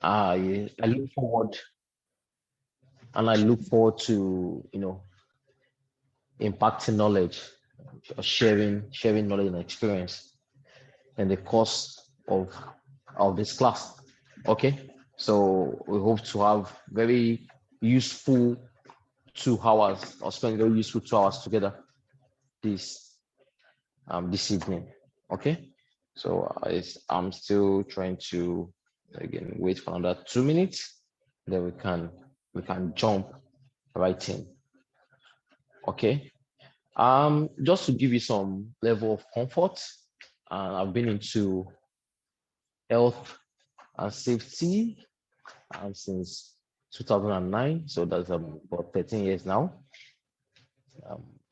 I look forward I look forward to impacting knowledge, or sharing knowledge and experience in the course of this class. Okay, so we hope to have very useful 2 hours, or spend very useful 2 hours together this this evening. Okay, so I'm still trying to again wait for another 2 minutes, then we can jump right in. Okay, just to give you some level of comfort, I've been into health and safety since 2009, so that's about 13 years now.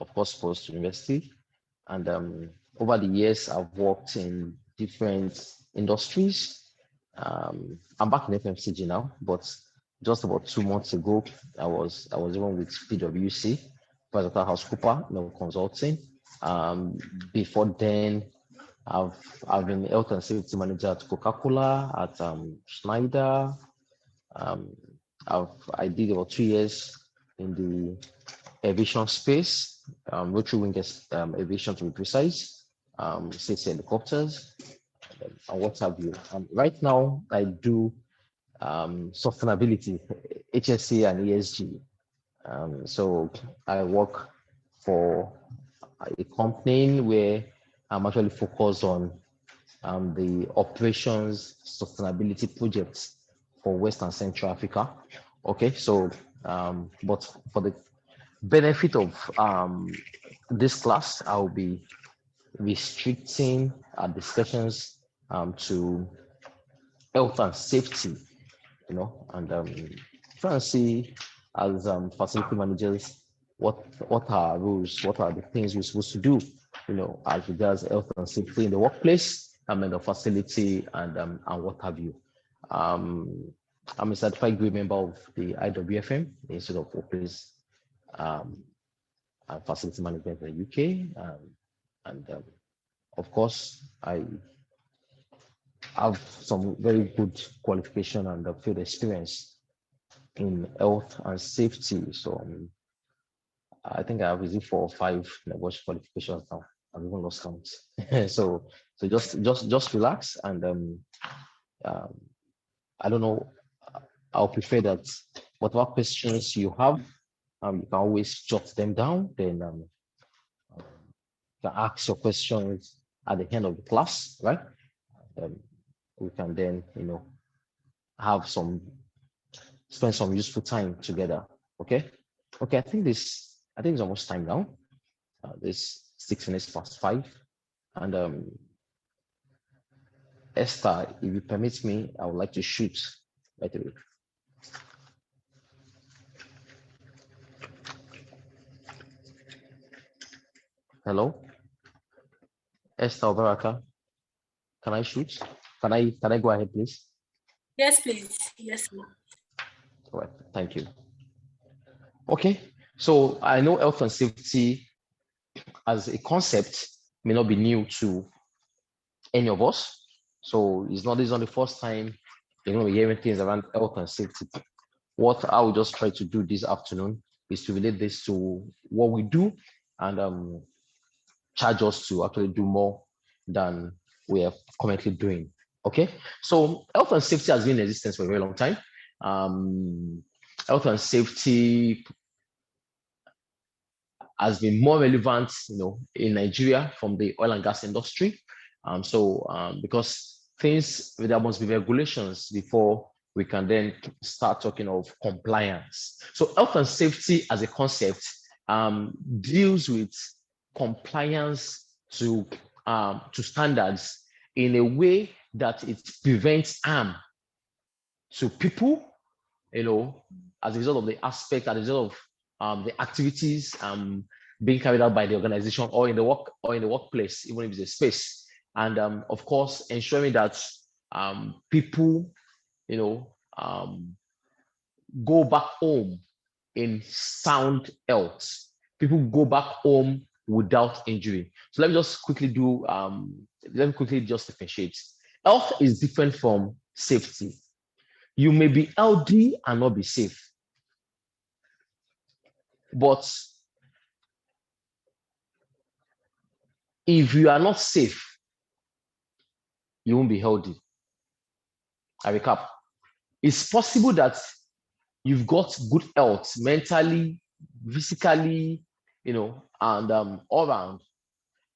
Of course, post university, and over the years, I've worked in different industries. I'm back in FMCG now, but just about 2 months ago, I was even with PwC, PricewaterhouseCoopers, consulting. Before then, I've I've been health and safety manager at Coca-Cola, at Schneider. Um, I did about 2 years in the aviation space, rotary wing aviation to be precise, safety helicopters, and what have you. Right now, I do sustainability, HSC and ESG. So I work for a company where I'm actually focused on the operations sustainability projects for West and Central Africa. Okay, so but for the benefit of this class, I'll be restricting our discussions to health and safety, and try and see as facility managers what are rules, what are the things we're supposed to do, as regards health and safety in the workplace, in the facility, and what have you. I'm a certified grade member of the IWFM, the Institute of Workplace and Facility Management in the UK, and of course, I have some very good qualification and field experience in health and safety. So I think I have 4 or 5 watch qualifications now. I've even lost count. so just relax, and I don't know. I'll prefer that whatever questions you have, you can always jot them down. Then you can ask your questions at the end of the class, right? We can then have spend some useful time together. Okay. I think it's almost time now. This 6 minutes past 5, and Esther, if you permit me, I would like to shoot right away. Hello, Esther Baraka. Can I shoot? Can I go ahead, please? Yes, please. Yes, sir. All right. Thank you. Okay. So I know health and safety as a concept may not be new to any of us. So this is not the first time we're hearing things around health and safety. What I will just try to do this afternoon is to relate this to what we do, and charge us to actually do more than we are currently doing. Okay, so health and safety has been in existence for a very long time. Health and safety has been more relevant, in Nigeria from the oil and gas industry. Because there must be regulations before we can then start talking of compliance. So health and safety as a concept deals with compliance to standards in a way that it prevents harm to people, as a result of the aspect, as a result of the activities being carried out by the organization or in the workplace, even if it's a space. And of course, ensuring that people, go back home in sound health. People go back home without injury. So let me just quickly just differentiate. Health is different from safety. You may be healthy and not be safe. But if you are not safe, you won't be healthy. I recap. It's possible that you've got good health mentally, physically, and all around.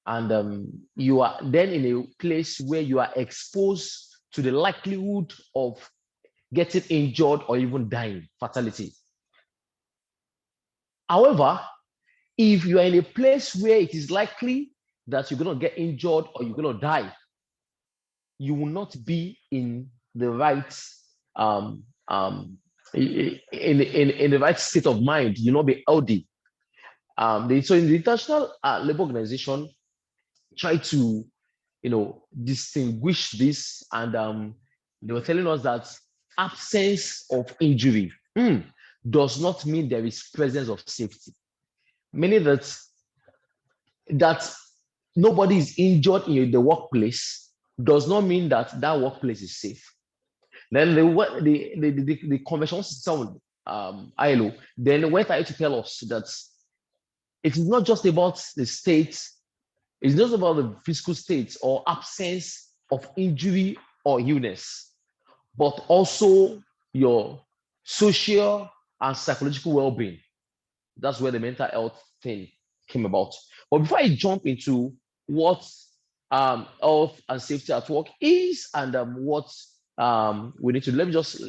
And you are then in a place where you are exposed to the likelihood of getting injured or even dying, fatality. However, if you are in a place where it is likely that you're going to get injured or you're going to die, you will not be in the right in the right state of mind. You'll not be healthy. So in the International Labour Organization, try to distinguish this, and they were telling us that absence of injury does not mean there is presence of safety. Meaning that nobody is injured in the workplace does not mean that that workplace is safe. Then the convention system, ILO, then went ahead to tell us that it is not just about the state, it's not about the physical state or absence of injury or illness, but also your social and psychological well-being. That's where the mental health thing came about. But before I jump into what health and safety at work is, and what we need to, let me just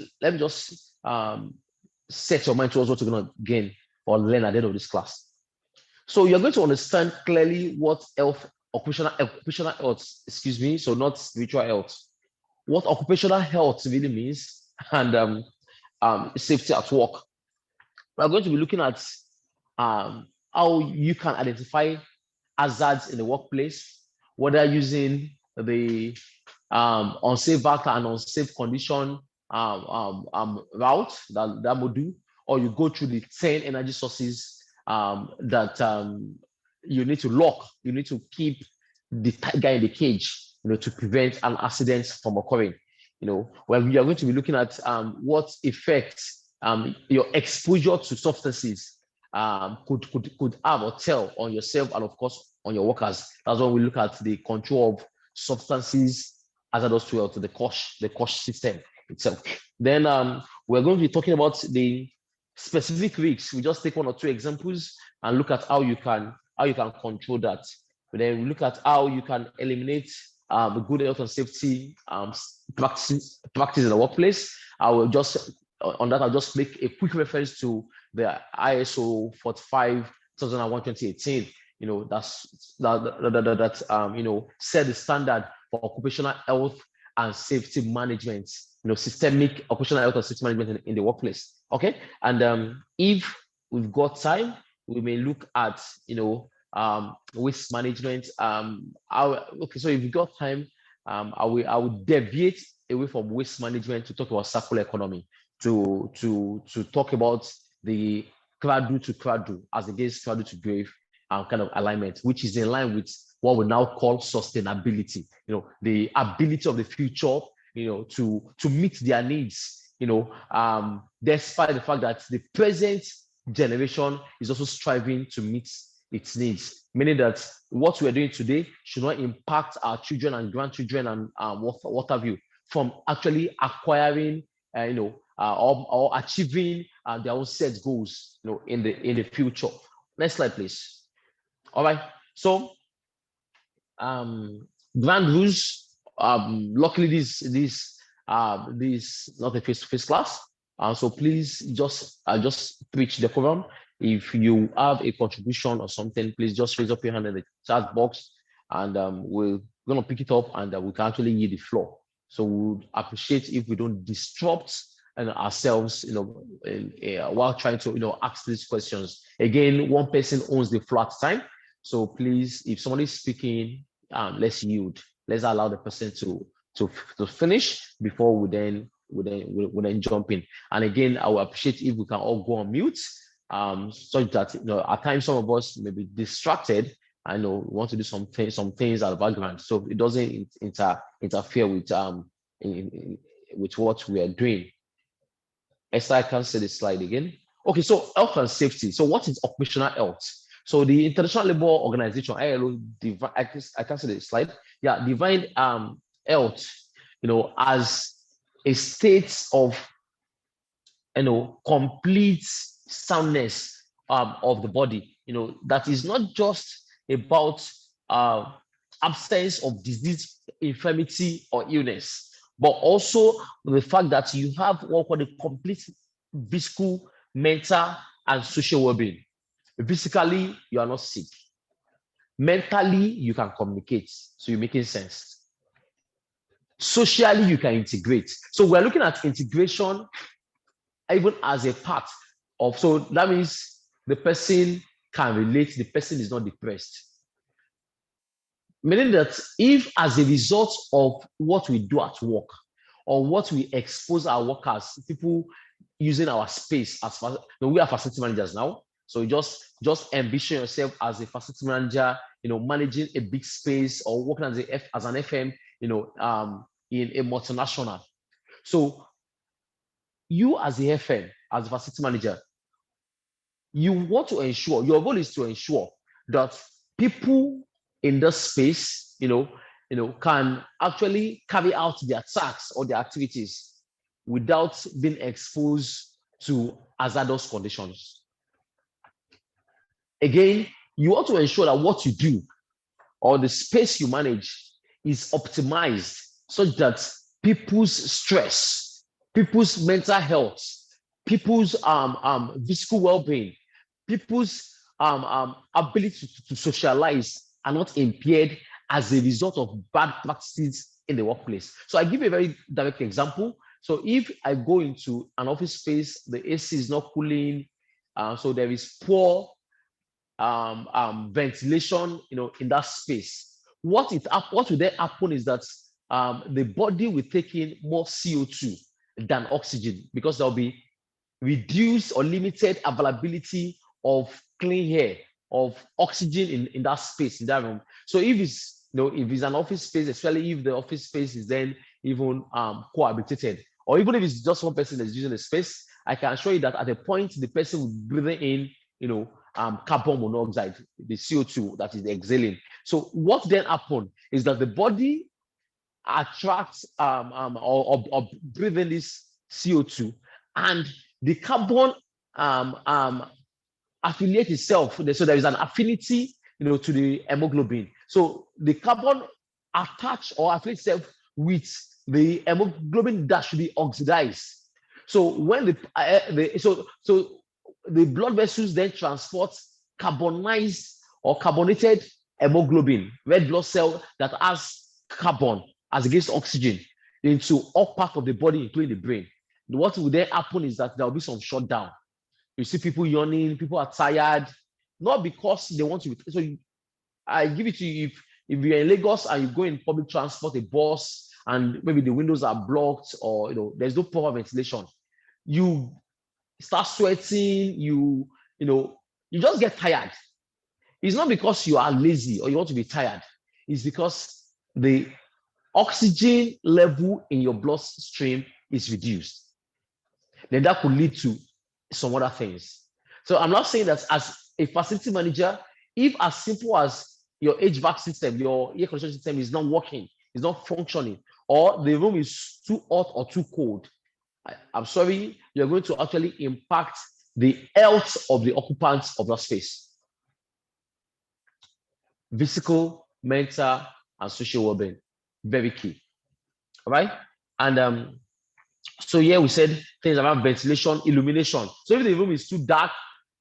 set your mind towards what you're going to gain or learn at the end of this class. So you're going to understand clearly what occupational health, excuse me, so not spiritual health, what occupational health really means, and safety at work. We're going to be looking at how you can identify hazards in the workplace, whether using the unsafe act and unsafe condition route, that module, or you go through the 10 energy sources that you need to lock, you need to keep the guy in the cage, to prevent an accident from occurring. When we are going to be looking at what effects your exposure to substances could have or tell on yourself and of course on your workers. That's when we look at the control of substances hazardous to the cost system itself. Then we're going to be talking about the specific risks. We just take one or two examples and look at how you can control that. But then we look at how you can eliminate the good health and safety practice in the workplace. I will just on that, I'll just make a quick reference to the ISO 45 2001 2018. That set the standard for occupational health and safety management. Systemic occupational health and safety management in the workplace. Okay, and if we've got time, we may look at waste management. Okay, so if we got time, I will deviate away from waste management to talk about circular economy, to talk about the cradle to cradle as against cradle to grave kind of alignment, which is in line with what we now call sustainability. The ability of the future, to meet their needs. Despite the fact that the present generation is also striving to meet its needs, meaning that what we are doing today should not impact our children and grandchildren and what have you from actually acquiring, or achieving their own set goals, in the future. Next slide, please. All right. So, grand rules. Luckily, this not a face-to-face class. So please just preach the program. If you have a contribution or something, please just raise up your hand in the chat box, and we're gonna pick it up, and we can actually yield the floor. So we would appreciate if we don't disrupt ourselves, while trying to ask these questions. Again, one person owns the floor at a time. So please, if somebody is speaking, let's yield. Let's allow the person to finish before we then jump in. And again, I would appreciate if we can all go on mute, so that at times some of us may be distracted. I know we want to do some things at the background, so it doesn't interfere with with what we are doing. Esther, I can see the slide again. Okay, so health and safety. So what is occupational health? So the International Labour Organization, ILO, I can see the slide. Yeah, defined health, as a state of, complete soundness of the body. That is not just about uh, absence of disease, infirmity, or illness, but also the fact that you have what we call the complete physical, mental, and social well-being. Physically, you are not sick. Mentally, you can communicate, so you're making sense. Socially, you can integrate. So we're looking at integration even as a part of, so that means the person can relate, the person is not depressed. Meaning that if as a result of what we do at work or what we expose our workers, people using our space as far, we are facility managers now. So just envision yourself as a facility manager, managing a big space or working as an FM, in a multinational. So you as a FM, as a facility manager, you want to ensure, your goal is to ensure that people in this space, can actually carry out their tasks or their activities without being exposed to hazardous conditions. Again, you want to ensure that what you do or the space you manage is optimized such that people's stress, people's mental health, people's physical well-being, people's ability to socialize are not impaired as a result of bad practices in the workplace. So I give a very direct example. So if I go into an office space, the AC is not cooling, so there is poor ventilation, in that space. What will then happen is that the body will take in more CO2 than oxygen because there'll be reduced or limited availability of clean air, of oxygen in that space, in that room. So if it's an office space, especially if the office space is then even cohabitated, or even if it's just one person that's using the space, I can assure you that at a point the person will breathe in, carbon monoxide, the CO2 that is exhaling. So what then happens is that the body attracts or breathing this CO2, and the carbon affiliate itself. So there is an affinity, to the hemoglobin. So the carbon attach or affiliate itself with the hemoglobin that should be oxidized. So when the blood vessels then transport carbonized or carbonated hemoglobin, red blood cell that has carbon as against oxygen, into all parts of the body, including the brain. What will then happen is that there will be some shutdown. You see people yawning, people are tired, not because they want to. So I give it to you, if you're in Lagos and you go in public transport, a bus, and maybe the windows are blocked or there's no proper ventilation, you start sweating, you just get tired. It's not because you are lazy or you want to be tired. It's because the oxygen level in your bloodstream is reduced. Then that could lead to some other things. So I'm not saying that as a facility manager, if as simple as your HVAC system, your air conditioning system is not working, is not functioning, or the room is too hot or too cold, I'm sorry, you're going to actually impact the health of the occupants of that space. Physical, mental, and social well-being, very key. All right. And so here we said things around ventilation, illumination. So if the room is too dark,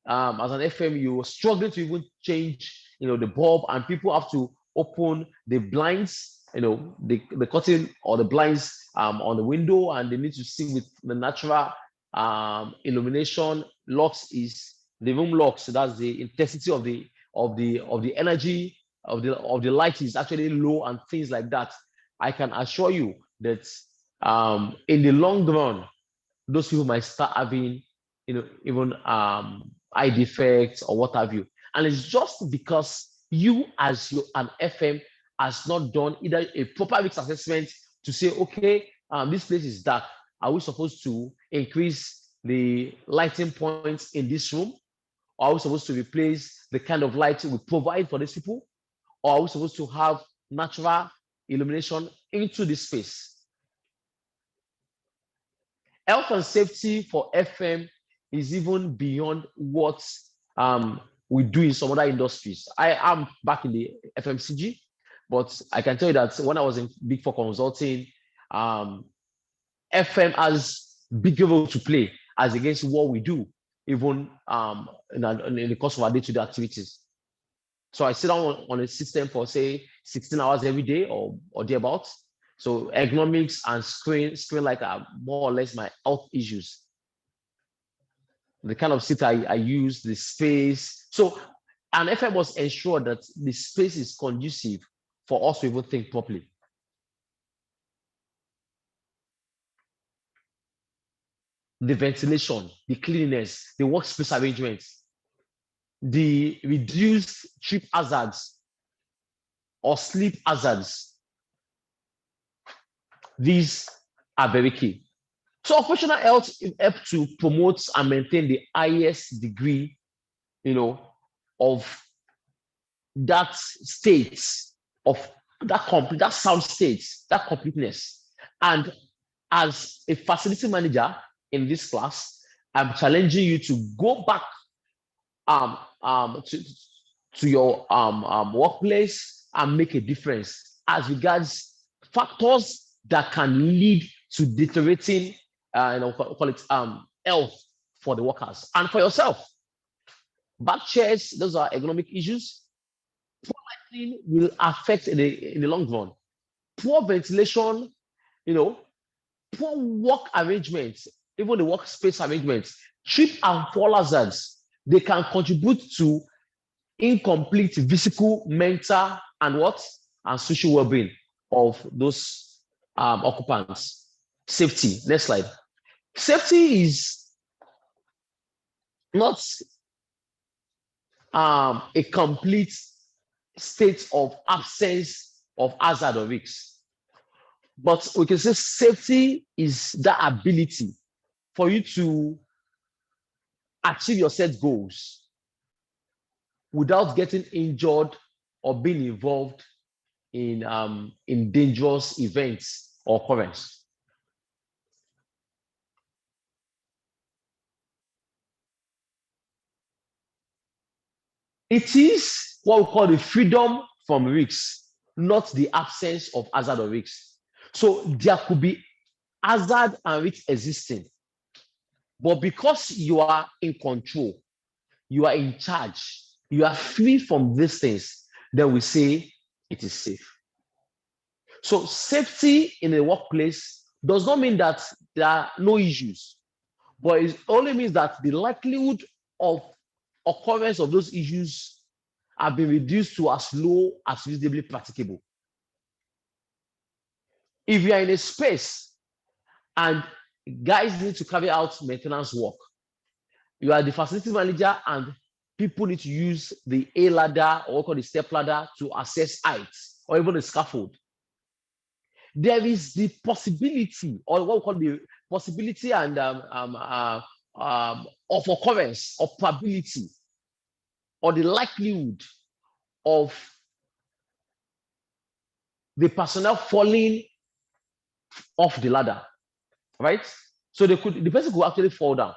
as an FM, you're struggling to even change, the bulb, and people have to open the blinds, the curtain or the blinds on the window, and they need to see with the natural illumination. Lux is the room lux. So that's the intensity of the energy of the light is actually low, and things like that. I can assure you that in the long run, those people might start having, even eye defects or what have you. And it's just because you, as an FM, has not done either a proper risk assessment to say, okay, this place is dark. Are we supposed to increase the lighting points in this room? Or are we supposed to replace the kind of light we provide for these people? Or are we supposed to have natural illumination into the space? Health and safety for FM is even beyond what we do in some other industries. I am back in the FMCG, but I can tell you that when I was in Big Four Consulting, FM has big role to play as against what we do, even in the course of our day-to-day activities. So I sit down on a system for say 16 hours every day or thereabouts. So ergonomics and screen like are more or less my health issues. The kind of seat I use, the space. So an FM must ensure that the space is conducive for us to even think properly. The ventilation, the cleanliness, the workspace arrangements, the reduced trip hazards or sleep hazards. These are very key. So occupational health help to promote and maintain the highest degree, of that state, of that sound state, that completeness. And as a facility manager in this class, I'm challenging you to go back to your workplace and make a difference as regards factors that can lead to deteriorating call it health for the workers and for yourself. Bad chairs, those are economic issues. Poor lighting will affect in the long run. Poor ventilation, poor work arrangements, even the workspace arrangements, trip and fall hazards, they can contribute to incomplete physical, mental, and what? And social well-being of those occupants. Safety. Next slide. Safety is not a complete state of absence of hazard or risks. But we can say safety is the ability for you to achieve your set goals without getting injured or being involved in dangerous events or occurrence. It is what we call the freedom from risks, not the absence of hazard or risks. So there could be hazard and risk existing, but because you are in control, you are in charge, you are free from these things, then we say it is safe. So safety in the workplace does not mean that there are no issues, but it only means that the likelihood of occurrence of those issues have been reduced to as low as reasonably practicable. If you are in a space and guys need to carry out maintenance work, you are the facility manager and people need to use the A ladder or call the step ladder to access heights or even the scaffold. There is the possibility, or what we call the possibility and of occurrence or probability or the likelihood of the personnel falling off the ladder, right? So the person could actually fall down,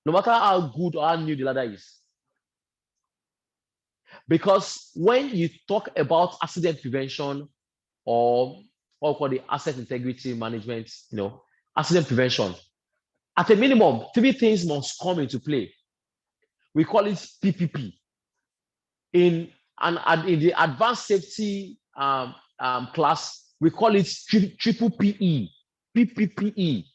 no matter how good or how new the ladder is. Because when you talk about accident prevention or what we call the asset integrity management, accident prevention, at a minimum, 3 things must come into play. We call it PPP. In the advanced safety class, we call it triple PE, PPPE.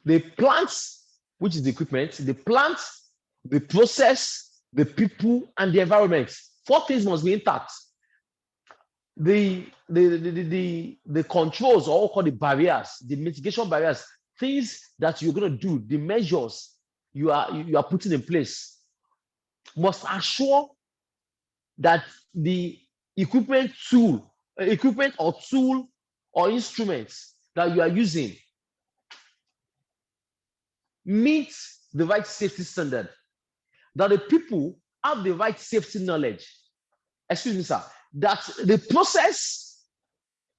The plants, which is the equipment, the plants, the process, the people, and the environment. 4 things must be intact. The controls, or what we call the barriers, the mitigation barriers, things that you're going to do, the measures you are putting in place must assure that the equipment or tool or instruments that you are using meet the right safety standard, that the people have the right safety knowledge. Excuse me, sir. That the process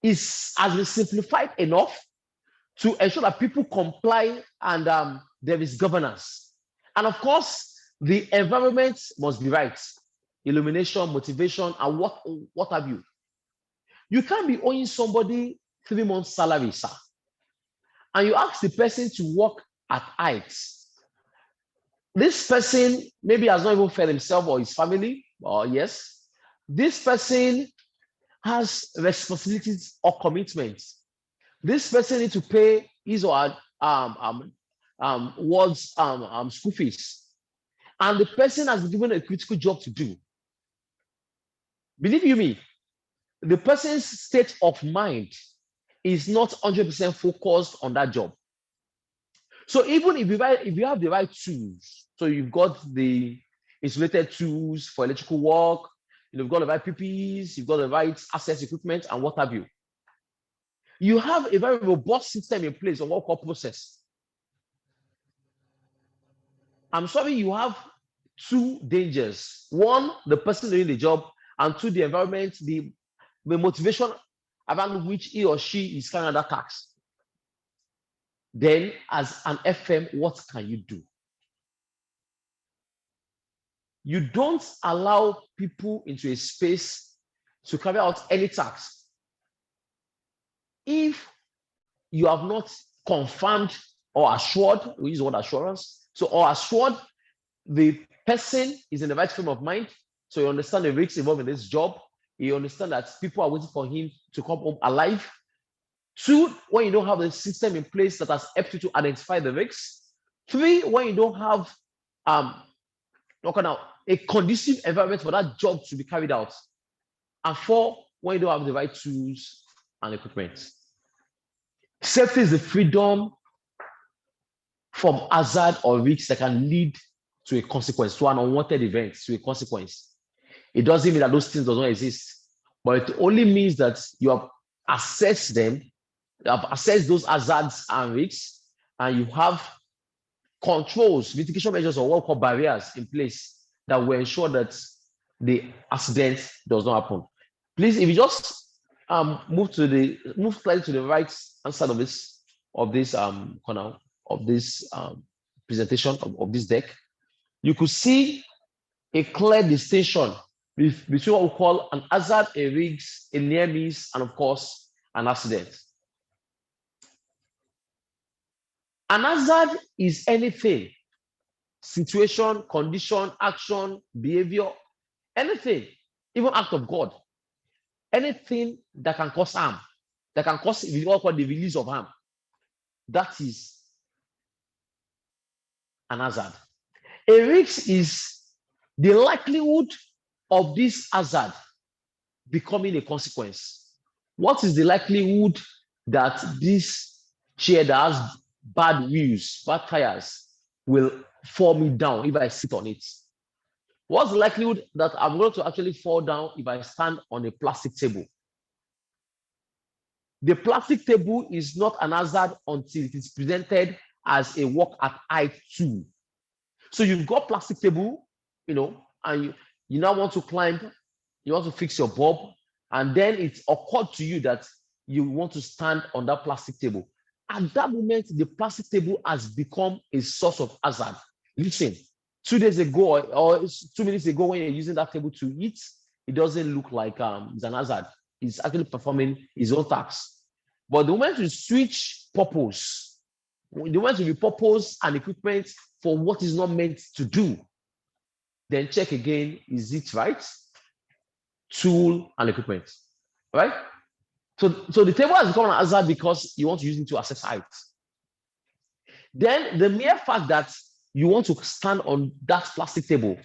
has been simplified enough to ensure that people comply and there is governance. And of course, the environment must be right. Illumination, motivation, and what have you. You can't be owing somebody 3 months' salary, sir, and you ask the person to work at heights. This person maybe has not even fed himself or his family, or yes. This person has responsibilities or commitments. This person needs to pay his or her ward's school fees. And the person has been given a critical job to do. Believe you me, the person's state of mind is not 100% focused on that job. So even if you have the right tools, so you've got the insulated tools for electrical work, you've got the right PPEs, you've got the right access equipment, and what have you. You have a very robust system in place of what we call process. I'm sorry, you have two dangers. One, the person doing the job, and two, the environment, the motivation around which he or she is carrying that tax. Then, as an FM, what can you do? You don't allow people into a space to carry out any tax if you have not confirmed or assured, we use the word assurance, so or assured the person is in the right frame of mind, so you understand the risks involved in this job, you understand that people are waiting for him to come home alive. Two, when you don't have a system in place that has helped you to identify the risks. Three, when you don't have a conducive environment for that job to be carried out. And four, when you don't have the right tools and equipment. Safety is the freedom from hazard or risks that can lead to a consequence, to an unwanted event, to a consequence. It doesn't mean that those things do not exist, but it only means that you have assessed them, you have assessed those hazards and risks, and you have controls, mitigation measures, or what we call barriers in place that will ensure that the accident does not happen. Please, if you just move slightly to the right hand side of this corner of this presentation of this deck, you could see a clear distinction between what we call an hazard, a risk, a near miss, and of course an accident. An hazard is anything, situation, condition, action, behavior, anything, even act of God, anything that can cause harm, that can cause what we call the release of harm. That is an hazard. A risk is the likelihood of this hazard becoming a consequence. What is the likelihood that this chair that has bad wheels, bad tires, will fall me down if I sit on it? What's the likelihood that I'm going to actually fall down if I stand on a plastic table? The plastic table is not an hazard until it is presented as a work at height tool. So you've got plastic table, and you now want to climb, you want to fix your bulb, and then it occurred to you that you want to stand on that plastic table. At that moment, the plastic table has become a source of hazard. Listen, 2 days ago or 2 minutes ago, when you're using that table to eat, it doesn't look like it's an hazard. It's actually performing its own task. But the moment you switch purpose, the moment you repurpose an equipment for what is not meant to do, then check again, is it right? Tool and equipment, right? So the table has become an hazard because you want to use it to assess height. Then the mere fact that you want to stand on that plastic table,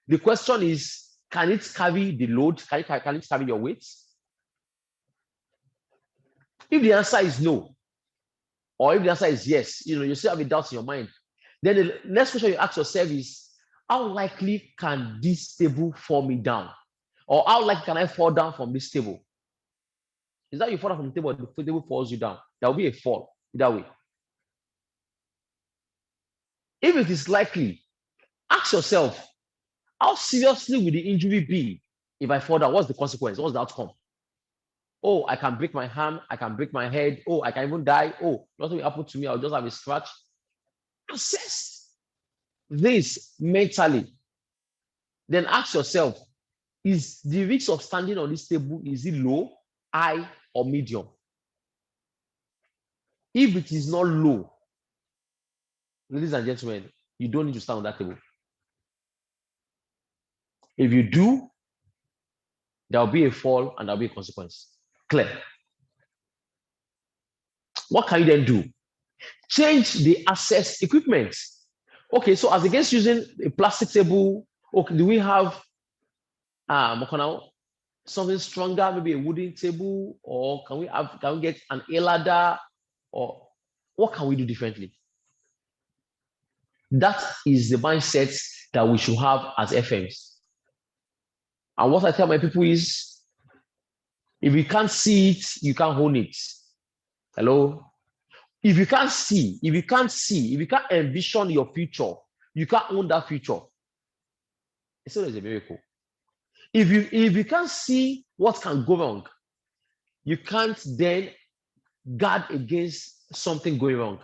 the question is, can it carry the load? Can it carry your weight? If the answer is no, or if the answer is yes, you still have a doubt in your mind, then the next question you ask yourself is, how likely can this table fall me down? Or how likely can I fall down from this table? Is that you fall down from the table, or the table falls you down? There will be a fall either way. If it is likely, ask yourself, how seriously will the injury be if I fall down? What's the consequence? What's the outcome? Oh, I can break my arm, I can break my head. Oh, I can even die. Oh, nothing will happen to me. I'll just have a scratch. Assess this mentally. Then ask yourself, is the risk of standing on this table, is it low, high, or medium? If it is not low, ladies and gentlemen, you don't need to stand on that table. If you do, there will be a fall and there will be a consequence. Clear. What can you then do? Change the access equipment. Okay, so as against using a plastic table, okay, do we have something stronger, maybe a wooden table, or can we get an a ladder, or what can we do differently? That is the mindset that we should have as FMs. And what I tell my people is, if you can't see it, you can't own it. Hello? If you can't envision your future, you can't own that future. It's always a miracle. If you can't see what can go wrong, you can't then guard against something going wrong.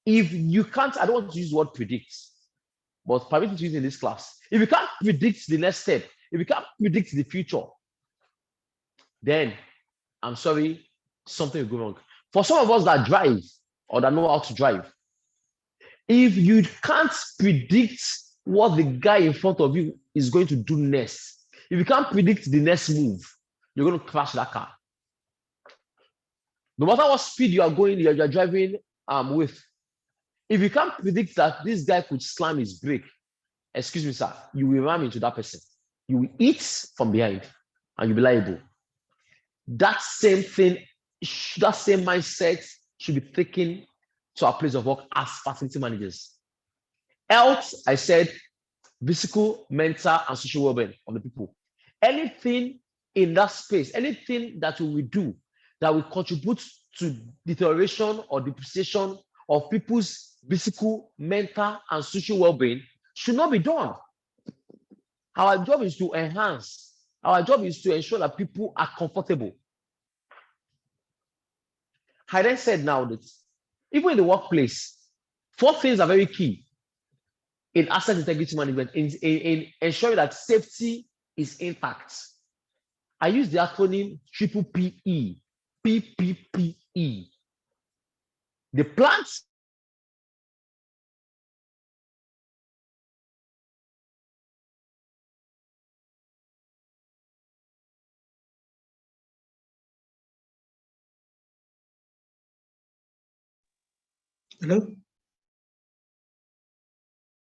If you can't, I don't want to use the word predict, but permit me to use in this class. If you can't predict the next step, if you can't predict the future, then I'm sorry, something will go wrong. For some of us that drive or that know how to drive, if you can't predict what the guy in front of you is going to do next, if you can't predict the next move, you're going to crash that car. No matter what speed you are going, you're driving with, if you can't predict that this guy could slam his brake, excuse me, sir, you will ram into that person. You will eat from behind and you'll be liable. That same thing, that same mindset should be taken to our place of work as facility managers. Health, I said, physical, mental, and social well-being of the people. Anything in that space, anything that we will do that will contribute to deterioration or depreciation of people's physical, mental, and social well-being should not be done. Our job is to enhance. Our job is to ensure that people are comfortable. I then said now that even in the workplace, 4 things are very key in asset integrity management, in ensuring that safety is intact. I use the acronym triple PE, PPPE. The plant. Hello?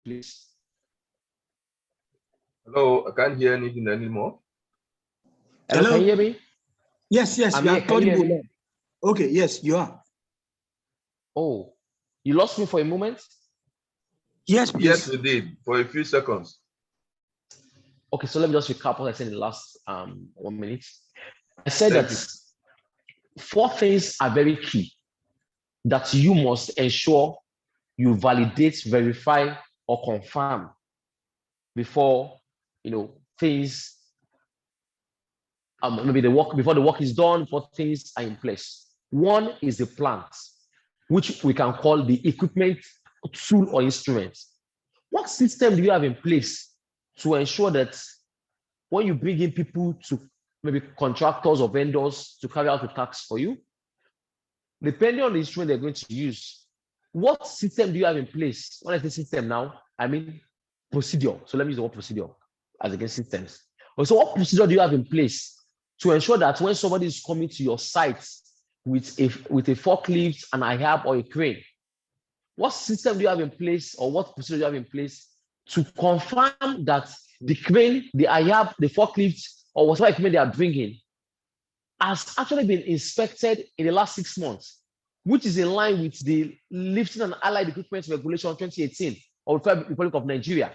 Please. Hello, I can't hear anything anymore. Hello, can you hear me? Yes, I'm you here. are Can you hear audible. me? Okay, yes, you are. Oh, you lost me for a moment? Yes, please. Yes, we did for a few seconds. Okay, so let me just recap what I said in the last 1 minute. I said Thank that 4 things are very key that you must ensure you validate, verify, or confirm before things maybe before the work is done, before things are in place. One is the plant, which we can call the equipment, tool, or instrument. What system do you have in place to ensure that when you bring in people to maybe contractors or vendors to carry out the task for you, depending on the instrument they're going to use, what system do you have in place? When I say system now, I mean procedure. So let me use the word procedure as against systems. So what procedure do you have in place to ensure that when somebody is coming to your site with a forklift, an IHAB, or a crane, what system do you have in place, or what procedure do you have in place to confirm that the crane, the IHAB, the forklift, or whatever equipment they are bringing has actually been inspected in the last 6 months, which is in line with the Lifting and Allied Equipment Regulation 2018 of the Republic of Nigeria?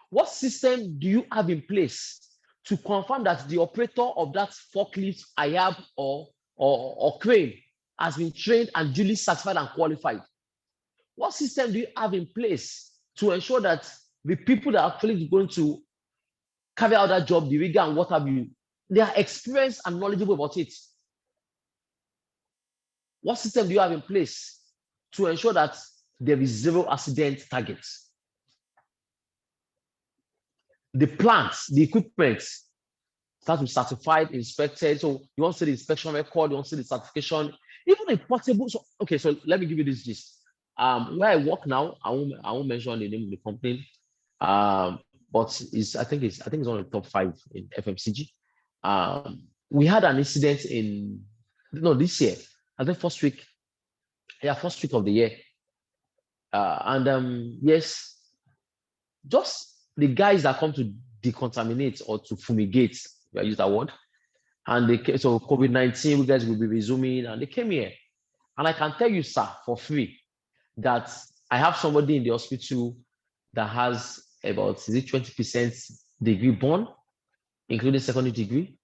What system do you have in place to confirm that the operator of that forklift, IHAB, or crane has been trained and duly certified and qualified? What system do you have in place to ensure that the people that are actually going to carry out that job, the rigger and what have you, they are experienced and knowledgeable about it? What system do you have in place to ensure that there is zero accident targets? The plants, the equipment start to be certified, inspected. So you want to see the inspection record, you want to see the certification, even a portable. So okay, so let me give you this gist. Where I work now, I won't mention the name of the company. But I think it's one of the top 5 in FMCG. We had an incident this year, I think first week of the year. Yes, just the guys that come to decontaminate or to fumigate, I use that word, and so COVID-19, you guys will be resuming, and they came here. And I can tell you, sir, for free, that I have somebody in the hospital that has about 20% degree born, including secondary degree,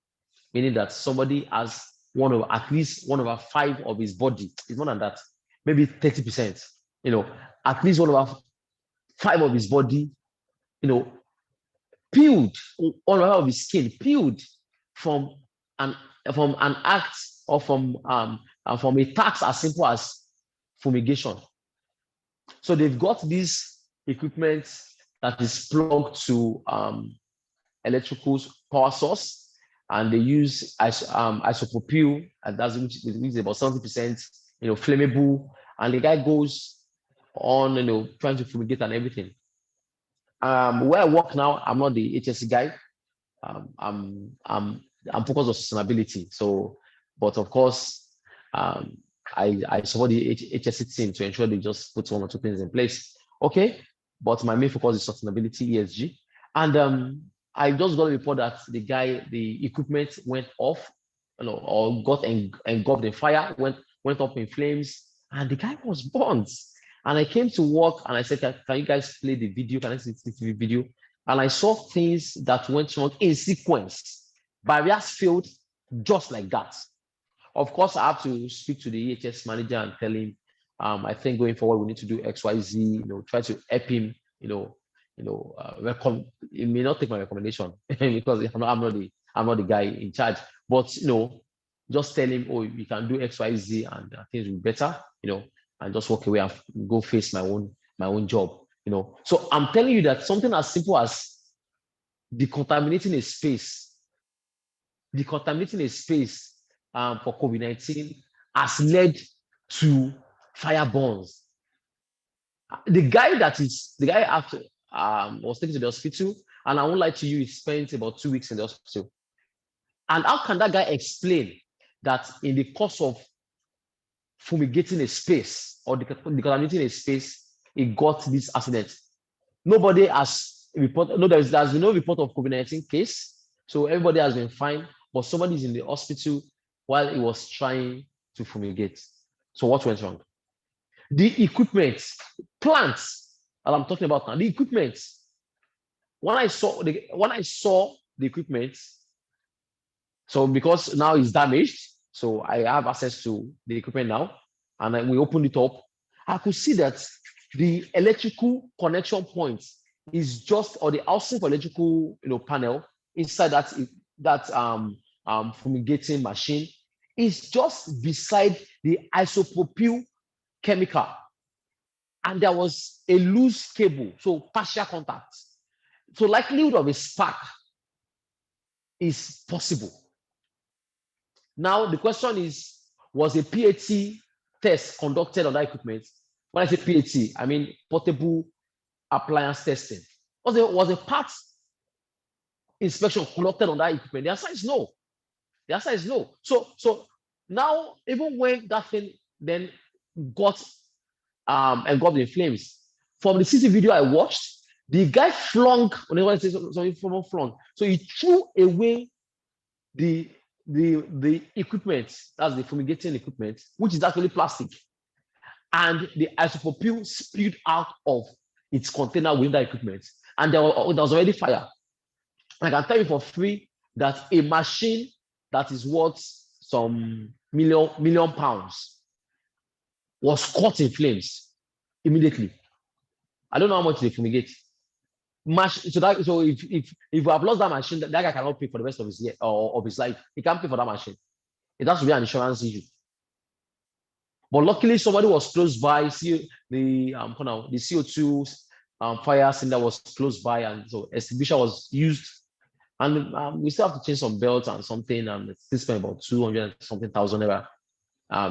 meaning that somebody has at least 1/5 of his body. It's more than that, maybe 30%. At least 1/5 of his body, peeled, 1/5 of his skin peeled from an act or from a task as simple as fumigation. So they've got this equipment that is plugged to electrical power source, and they use isopropyl, and that's which is about 70%, flammable. And the guy goes on, trying to fumigate and everything. Where I work now, I'm not the HSC guy. I'm focused on sustainability. So, but of course, I support the HSC team to ensure they just put 1 or 2 things in place. Okay, but my main focus is sustainability, ESG. And I just got a report that the equipment went off, or got engulfed in fire, went up in flames, and the guy was burnt. And I came to work and I said, can you guys play the video? Can I see the TV video? And I saw things that went wrong in sequence. Barriers failed just like that. Of course, I have to speak to the EHS manager and tell him, I think going forward, we need to do XYZ, try to help him, he may not take my recommendation because I'm not the guy in charge, but, just tell him, oh, you can do XYZ and things will be better, and just walk away and go face my own job, So I'm telling you that something as simple as decontaminating a space for COVID-19 has led to fire burns. The guy after was taken to the hospital, and I won't lie to you, he spent about 2 weeks in the hospital. And how can that guy explain that in the course of fumigating a space or decontaminating a space, he got this accident? Nobody has reported. No, there's been no report of COVID-19 case, so everybody has been fine. But somebody is in the hospital while he was trying to fumigate. So what went wrong? The equipment, plants that I'm talking about now, the equipment. When I saw the equipment, so because now it's damaged, so I have access to the equipment now, and then we opened it up. I could see that the electrical connection point is just, or the housing for electrical, panel inside that fumigating machine is just beside the isopropyl chemical, and there was a loose cable, so partial contact. So likelihood of a spark is possible. Now the question is, was a PAT test conducted on that equipment? When I say PAT, I mean portable appliance testing. Was a part inspection conducted on that equipment? The answer is no. The answer is no. So now, even when that thing then got engulfed in flames, from the CCTV video I watched, the guy flung, so he threw away the equipment, that's the fumigating equipment, which is actually plastic, and the isopropyl spilled out of its container with that equipment, and there was already fire. I can tell you for free that a machine that is worth some million pounds was caught in flames. immediately. I don't know how much they fumigate. So if we have lost that machine, that guy cannot pay for the rest of his year or of his life. He can't pay for that machine. It has to be an insurance issue. But luckily, somebody was close by. See the CO2 fire cylinder was close by, and so extinguisher was used. And we still have to change some belts and something, and it spent about 200 something thousand naira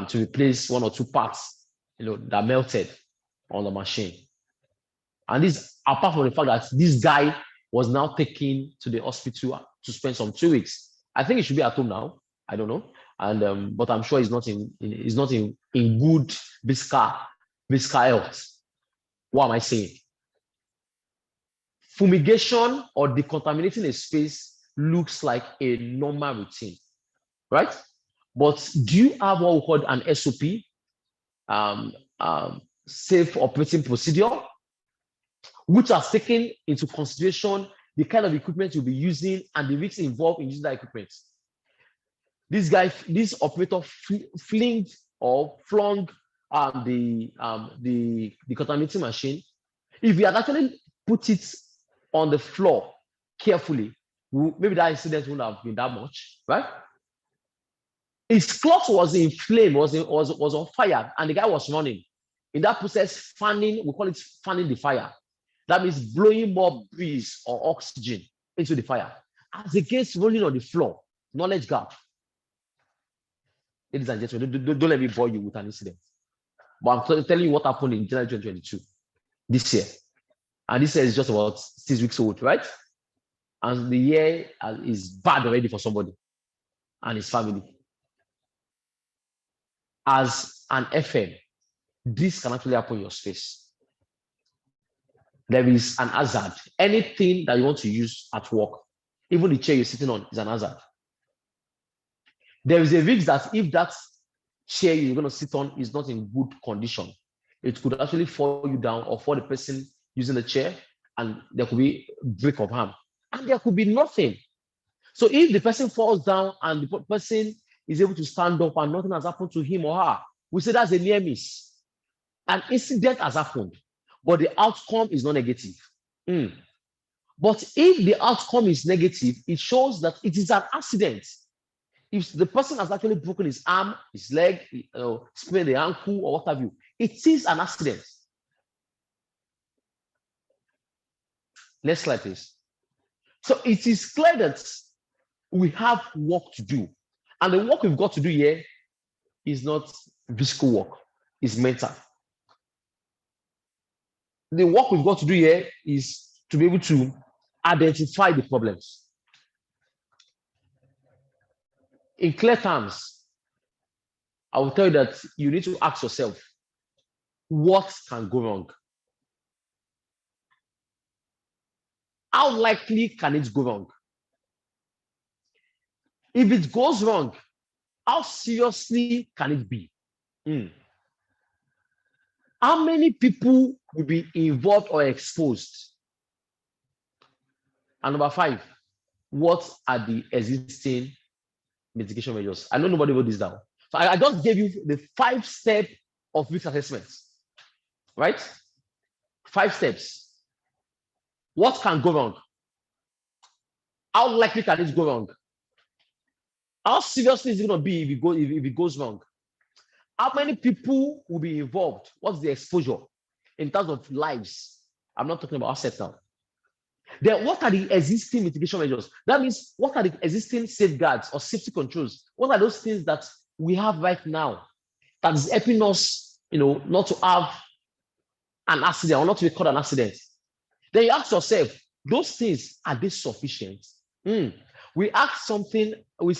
to replace one or two parts, that melted on the machine. And this, apart from the fact that this guy was now taken to the hospital to spend some 2 weeks. I think he should be at home now. I don't know. And but I'm sure he's not in good physical health. What am I saying? Fumigation or decontaminating a space looks like a normal routine, right? But do you have what we call an SOP, safe operating procedure, which has taken into consideration the kind of equipment you'll be using and the risks involved in using that equipment? This operator flung the contaminating machine. If we had actually put it on the floor carefully, maybe that incident wouldn't have been that much, right? His cloth was in flame, was on fire, and the guy was running. In that process, we call it fanning the fire. That means blowing more breeze or oxygen into the fire. As against rolling on the floor, knowledge gap. Ladies and gentlemen, don't let me bore you with an incident. But I'm telling you what happened in January 2022, this year. And this year is just about 6 weeks old, right? And the year is bad already for somebody and his family. As an FM, this can actually happen in your space. There is an hazard. Anything that you want to use at work, even the chair you're sitting on, is an hazard. There is a risk that if that chair you're going to sit on is not in good condition, it could actually fall you down or fall the person using the chair, and there could be break of harm. And there could be nothing. So if the person falls down and the person is able to stand up and nothing has happened to him or her, we say that's a near miss. An incident has happened, but the outcome is not negative. But if the outcome is negative, it shows that it is an accident. If the person has actually broken his arm, his leg, sprained the ankle, or what have you, it is an accident. Next slide, please. So it is clear that we have work to do. And the work we've got to do here is not physical work, it's mental. The work we've got to do here is to be able to identify the problems. In clear terms, I will tell you that you need to ask yourself, what can go wrong? How likely can it go wrong? If it goes wrong, how seriously can it be? How many people will be involved or exposed? And number 5, what are the existing mitigation measures? I know nobody wrote this down. So I just gave you the 5 steps of risk assessment, right? 5 steps. What can go wrong? How likely can it go wrong? How seriously is it going to be if it goes wrong? How many people will be involved? What's the exposure in terms of lives? I'm not talking about assets now. Then what are the existing mitigation measures? That means what are the existing safeguards or safety controls? What are those things that we have right now that is helping us, not to have an accident or not to record an accident? Then you ask yourself, those things, are they sufficient? We ask something, we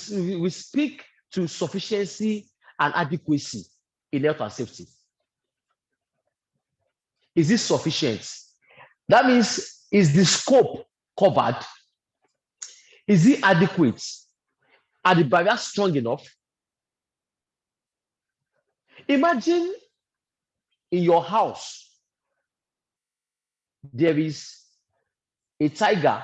speak to sufficiency and adequacy in health and safety. Is this sufficient? That means, is the scope covered? Is it adequate? Are the barriers strong enough? Imagine in your house, there is a tiger.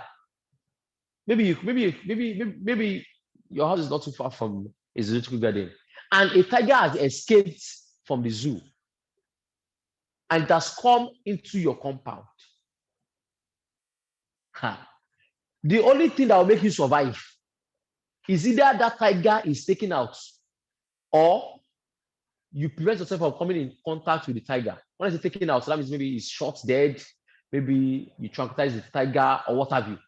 Maybe your house is not too far from a zoological garden, and a tiger has escaped from the zoo. and it has come into your compound. The only thing that will make you survive is either that tiger is taken out or you prevent yourself from coming in contact with the tiger. When I say taken out, so that means maybe it's shot dead, maybe you tranquilize the tiger or what have you.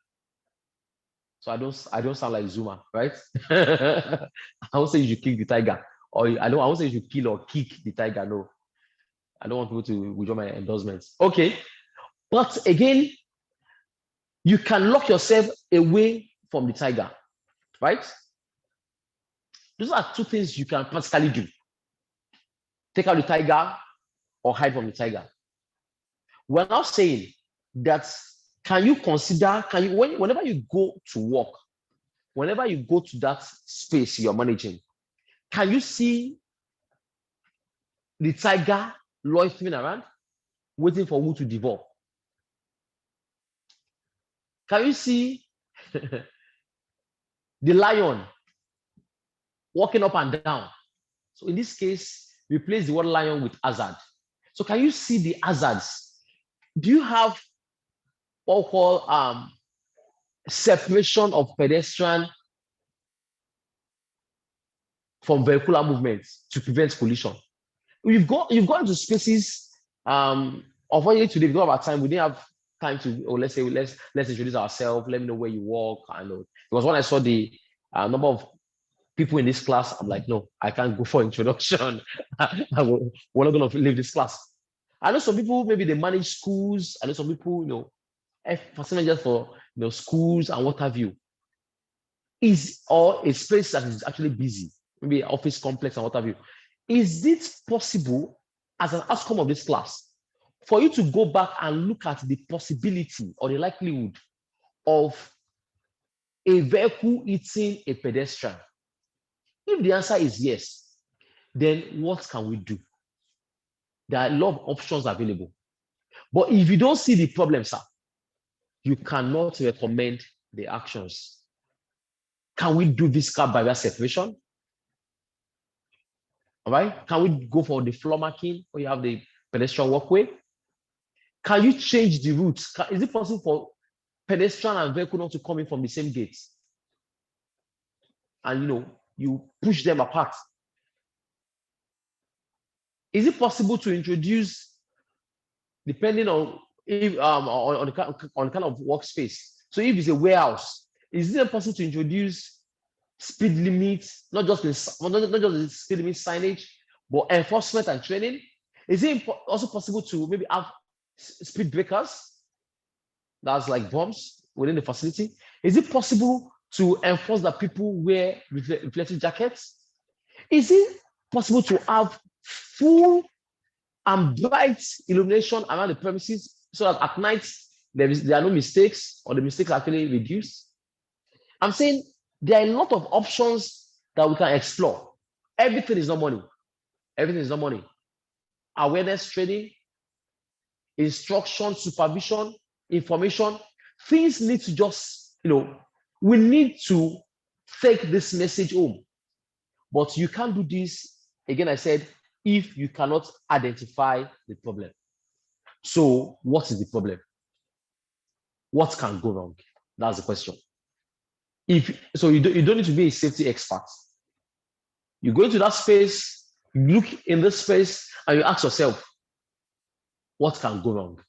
So I don't sound like Zuma, right? I won't say you should kick the tiger, or I won't say you should kill or kick the tiger. No, I don't want people to withdraw my endorsements. Okay, but again, you can lock yourself away from the tiger, right? Those are two things you can practically do: take out the tiger or hide from the tiger. We're now saying that can you consider, whenever you go to work, whenever you go to that space you're managing, can you see the tiger loitering around, waiting for who to devour? Can you see the lion walking up and down? So in this case, replace the word lion with hazard. So can you see the hazards? Do you have what we call separation of pedestrian from vehicular movements to prevent collision? You've gone to spaces. Unfortunately, today because of our time, we didn't have time to. Or let's say let's introduce ourselves. Let me know where you work. I know because when I saw the number of people in this class, I'm like, no, I can't go for introduction. We're not going to leave this class. I know some people maybe they manage schools. I know some people facilitators for schools and what have you. Or a space that is actually busy, maybe office complex and what have you. Is it possible, as an outcome of this class, for you to go back and look at the possibility or the likelihood of a vehicle hitting a pedestrian? If the answer is yes, then what can we do? There are a lot of options available. But if you don't see the problem, sir, you cannot recommend the actions. Can we do viscal barrier separation? All right. Can we go for the floor marking where you have the pedestrian walkway? Can you change the routes? Is it possible for pedestrian and vehicle not to come in from the same gate? And you push them apart. Is it possible to introduce, depending on if on the kind of workspace? So if it's a warehouse, is it possible to introduce speed limits, not just the speed limit signage, but enforcement and training? Is it also possible to maybe have speed breakers, that's like bombs within the facility? Is it possible to enforce that people wear reflective jackets? Is it possible to have full and bright illumination around the premises so that at night there are no mistakes, or the mistakes are actually reduced? I'm saying there are a lot of options that we can explore. Everything is not money. Everything is not money. Awareness training, instruction, supervision, information, things need to just, we need to take this message home. But you can't do this, again, I said, if you cannot identify the problem. So what is the problem? What can go wrong? That's the question. So you don't need to be a safety expert. You go into that space, you look in this space, and you ask yourself, what can go wrong?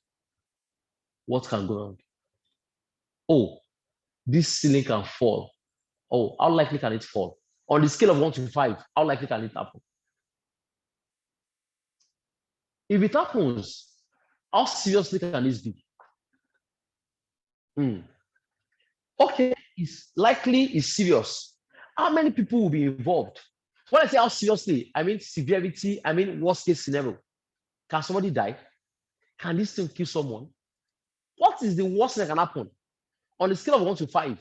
What can go wrong? Oh, this ceiling can fall. Oh, how likely can it fall? On the scale of 1 to 5, how likely can it happen? If it happens, how seriously can this be? Okay, it's likely, it's serious. How many people will be involved? When I say how seriously, I mean severity, I mean worst case scenario. Can somebody die? Can this thing kill someone? What is the worst that can happen? On the scale of 1 to 5,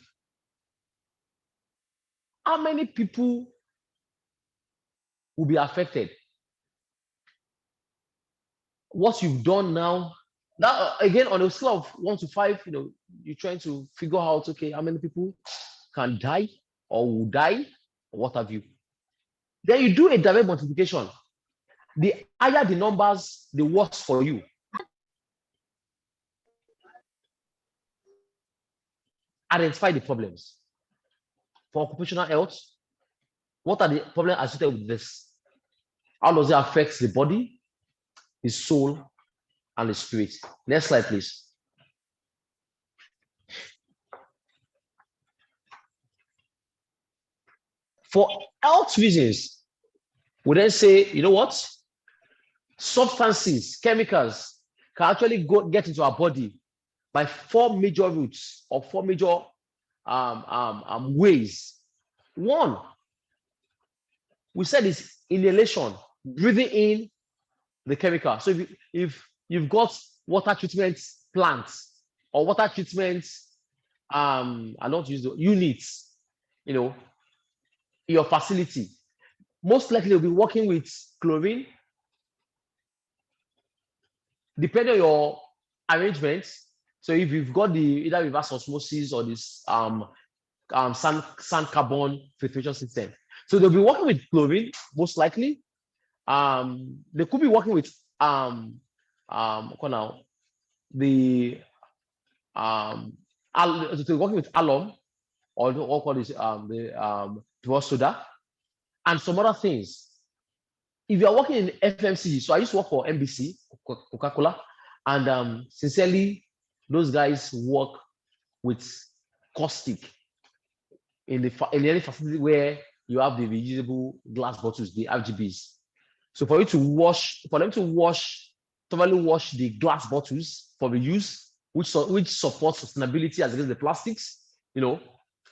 how many people will be affected? What you've done now, again, on a scale of 1 to 5, you're trying to figure out, okay, how many people can die or will die, or what have you. Then you do a direct multiplication. The higher the numbers, the worse for you. Identify the problems. For occupational health, what are the problems associated with this? How does it affect the body, the soul, and the spirit? Next slide, please. For health reasons, we then say, you know what? Substances, chemicals can actually get into our body by 4 major routes or 4 major ways. One, we said is inhalation, breathing in the chemical. So if you've got water treatment plants or water treatment, I don't use the units, you know, in your facility, most likely you'll be working with chlorine. Depending on your arrangements, so if you've got the either reverse osmosis or this sand carbon filtration system, so they'll be working with chlorine most likely. They could be working with the so working with alum or what call this the pure soda and some other things. If you are working in FMC, so I used to work for MBC, Coca-Cola, and sincerely, those guys work with caustic in any facility where you have the reusable glass bottles, the RGBs. So for them to thoroughly wash the glass bottles for reuse, which supports sustainability as against the plastics, you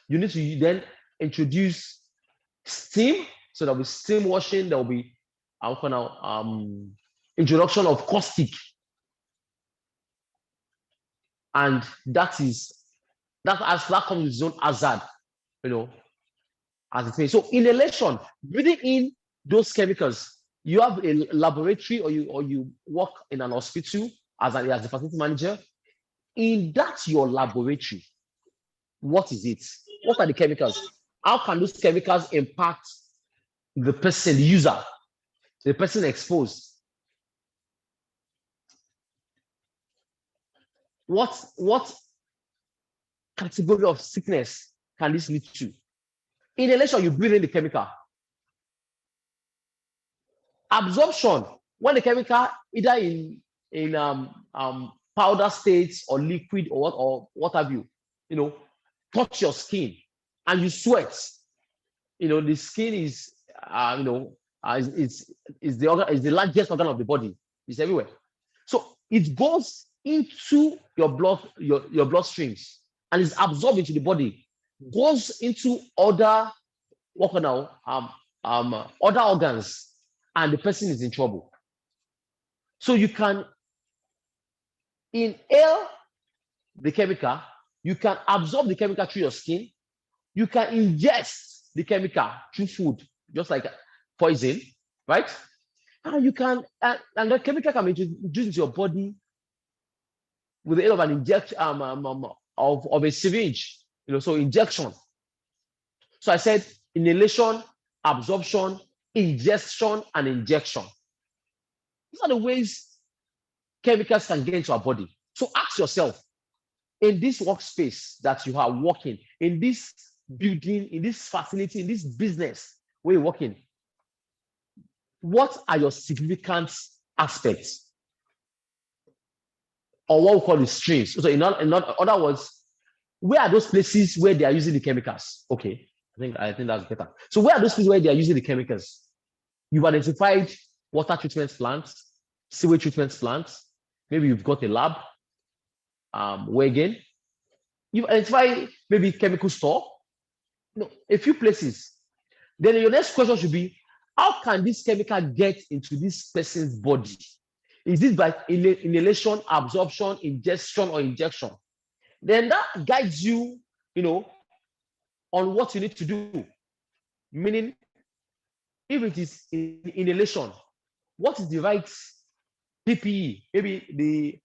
need to then introduce steam. So there'll be steam washing, there'll be introduction of caustic, and that comes with its own hazard, as it is. So inhalation, breathing in those chemicals. You have a laboratory or you work in an hospital as a facility manager. In that your laboratory, what is it? What are the chemicals? How can those chemicals impact the person, the user, the person exposed? What category of sickness can this lead to? Inhalation, you breathe in the chemical. Absorption, when the chemical either in powder states or liquid or what have you, touch your skin and you sweat. The skin is is the largest organ of the body. It's everywhere. So it goes into your bloodstreams and is absorbed into the body, goes into other other organs, and the person is in trouble. So you can inhale the chemical, you can absorb the chemical through your skin, you can ingest the chemical through food, just like poison, right? And you can, and the chemical can be introduced into your body with the aid of an injection of a syringe, so injection. So I said inhalation, absorption, ingestion, and injection. These are the ways chemicals can get into our body. So ask yourself, in this workspace that you are working, in this building, in this facility, in this business where you're working, what are your significant aspects? Or what we call the streams. So in other words, where are those places where they are using the chemicals? Okay, I think that's better. So where are those places where they are using the chemicals? You've identified water treatment plants, sewage treatment plants. Maybe you've got a lab. Where again? You've identified maybe chemical store. A few places. Then your next question should be, how can this chemical get into this person's body? Is this by inhalation, absorption, ingestion, or injection? Then that guides you, on what you need to do. Meaning, if it is inhalation, what is the right PPE? Maybe the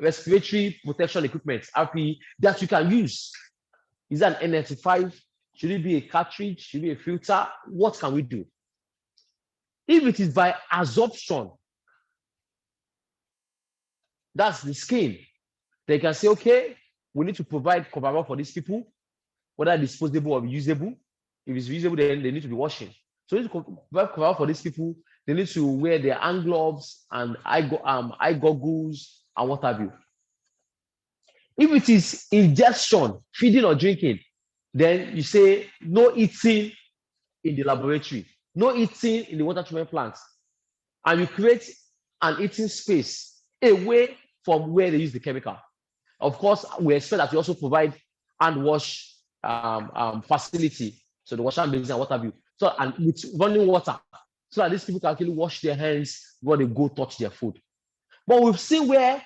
respiratory protection equipment, RPE, that you can use. Is that an N95? Should it be a cartridge? Should it be a filter? What can we do? If it is by absorption, that's the skin. They can say, okay, we need to provide coverall for these people, whether disposable or usable. If it's usable, then they need to be washing. So we need to provide coverall for these people. They need to wear their hand gloves and eye goggles and what have you. If it is ingestion, feeding or drinking, then you say no eating in the laboratory, no eating in the water treatment plants, and you create an eating space away from where they use the chemical. Of course, we expect that you also provide hand wash facility, so the wash hand basin and what have you, so and with running water, so that these people can actually wash their hands when they go touch their food. But we've seen where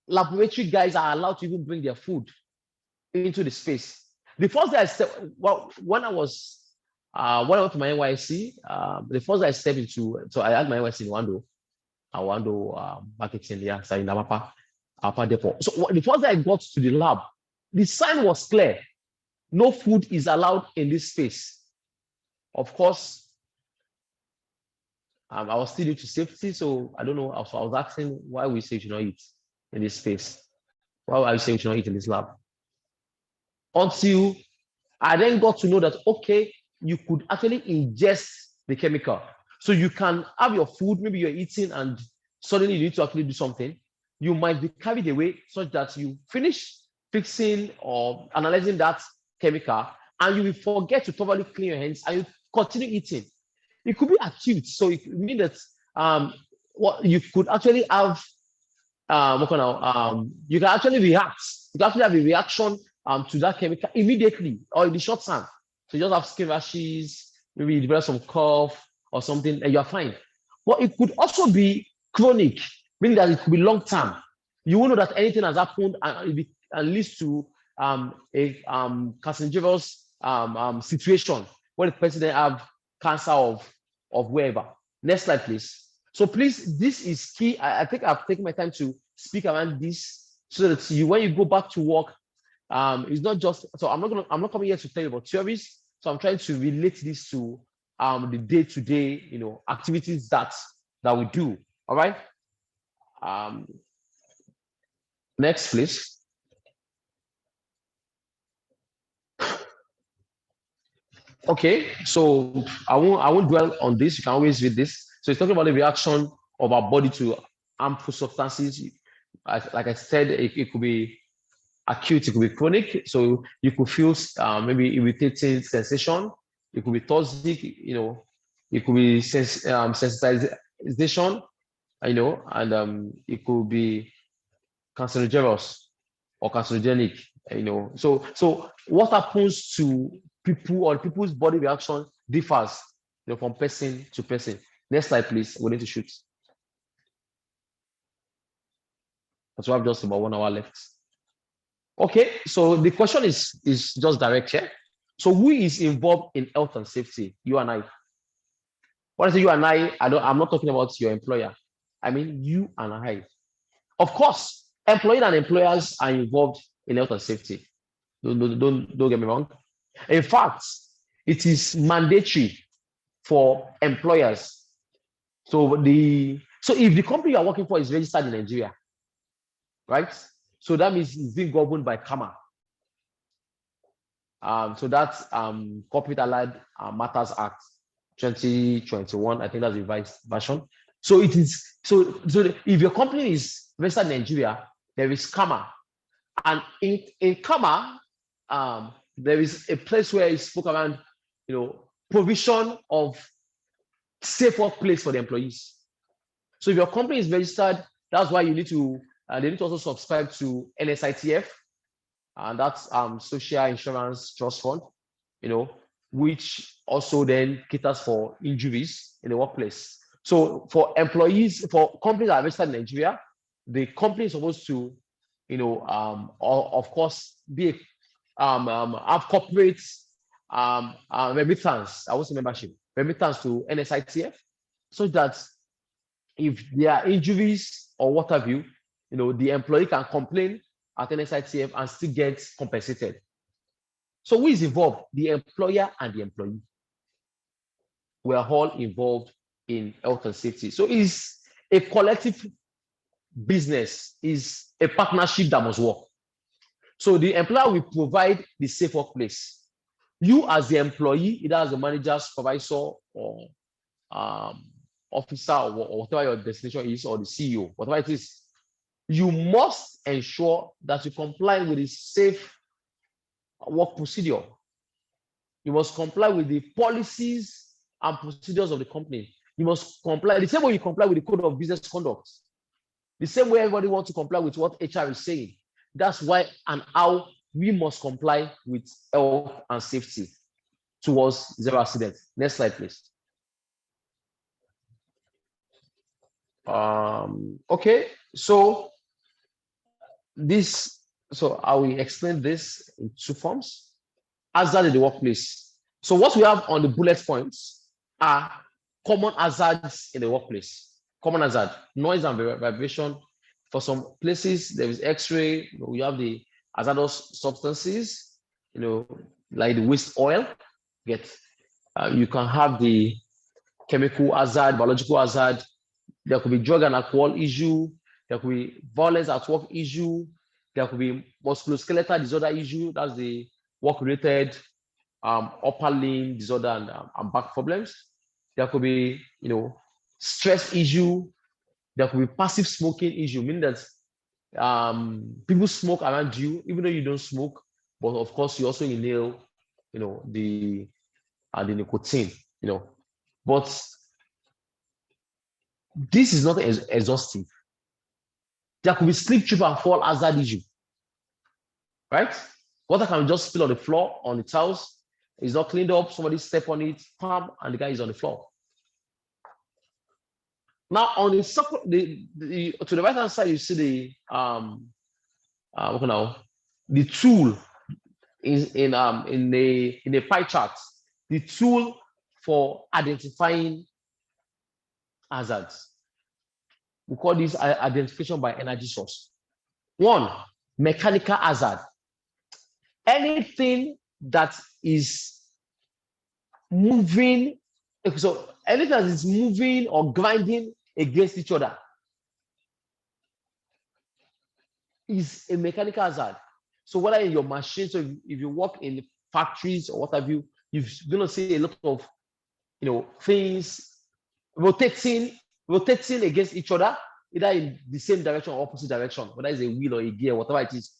laboratory guys are allowed to even bring their food into the space. The first day I stepped, well, when I went to my NYC, the first day I stepped into, so I had my NYC in Wando marketing, yeah, so in Appa Depot. So the first day I got to the lab, the sign was clear: no food is allowed in this space. Of course, I was still due to safety, so I don't know. I was asking why we say you should not eat in this space. Why are you saying you should not eat in this lab? Until I then got to know that, okay, you could actually ingest the chemical. So you can have your food, maybe you're eating and suddenly you need to actually do something. You might be carried away such that you finish fixing or analyzing that chemical and you will forget to thoroughly clean your hands and you continue eating. It could be acute. So it means that what you could actually have you can actually react. You can actually have a reaction to that chemical immediately or in the short term. So you just have skin rashes, maybe you develop some cough or something, and you're fine. But it could also be chronic, meaning that it could be long term. You will know that anything has happened and it leads to a carcinogenous situation where the person then have cancer of wherever. Next slide, please. So please, this is key. I think I've taken my time to speak around this so that when you go back to work, it's not just, so I'm not coming here to tell you about theories. So I'm trying to relate this to the day-to-day, activities that we do. All right. Next, please. Okay, so I won't dwell on this. You can always read this. So it's talking about the reaction of our body to harmful substances. Like I said, it could be acute, it could be chronic. So you could feel maybe irritating sensation. It could be toxic, it could be sensitization, and it could be cancerogenic or carcinogenic, So what happens to people or people's body reaction differs, from person to person. Next slide, please. We need to shoot. So we have just about 1 hour left. Okay, so the question is just direct here. So who is involved in health and safety? You and I. When I say you and I'm not talking about your employer. I mean you and I. Of course, employees and employers are involved in health and safety. Don't get me wrong. In fact, it is mandatory for employers. So if the company you are working for is registered in Nigeria, right? So that means it's being governed by CAMA. So that's Corporate Allied Matters Act 2021. I think that's the revised version. So it is so if your company is registered in Nigeria, there is CAMA, and in CAMA, there is a place where it spoke around, provision of safe workplace for the employees. So if your company is registered, that's why you need to. They need to also subscribe to NSITF, and that's Social Insurance Trust Fund, which also then caters for injuries in the workplace. So for employees, for companies that are registered in Nigeria, the company is supposed to, of course, be have corporate remittance. I was membership remittance to NSITF, so that if there are injuries or what have you, the employee can complain at NSITF and still get compensated. So who is involved? The employer and the employee. We are all involved in health and safety. So it's a collective business, is a partnership that must work. So the employer will provide the safe workplace. You as the employee, either as the manager, supervisor, or officer, or whatever your destination is, or the CEO, whatever it is, you must ensure that you comply with the safe work procedure. You must comply with the policies and procedures of the company. You must comply the same way you comply with the code of business conduct. The same way everybody wants to comply with what HR is saying. That's why and how we must comply with health and safety towards zero accident. Next slide, please. Okay, so I will explain this in two forms. Hazard in the workplace. So what we have on the bullet points are common hazards in the workplace. Common hazard, noise and vibration. For some places, there is X-ray. You have the hazardous substances, like the waste oil. You can have the chemical hazard, biological hazard. There could be drug and alcohol issue. There could be violence at work issue. There could be musculoskeletal disorder issue. That's the work-related upper limb disorder and back problems. There could be, stress issue. There could be passive smoking issue, meaning that people smoke around you, even though you don't smoke, but of course you also inhale, the nicotine, But this is not exhaustive. There could be slip, trip, and fall hazard issue, right? Water can just spill on the floor, on the tiles. It's not cleaned up. Somebody step on it, pam, and the guy is on the floor. Now, on the to the right hand side, you see the tool in a pie chart. The tool for identifying hazards. We call this identification by energy source. One, mechanical hazard. Anything that is moving, so anything that is moving or grinding against each other is a mechanical hazard. So whether in your machine, so if you work in factories or what have you, you're going to see a lot of things rotating against each other, either in the same direction or opposite direction, whether it's a wheel or a gear, whatever it is.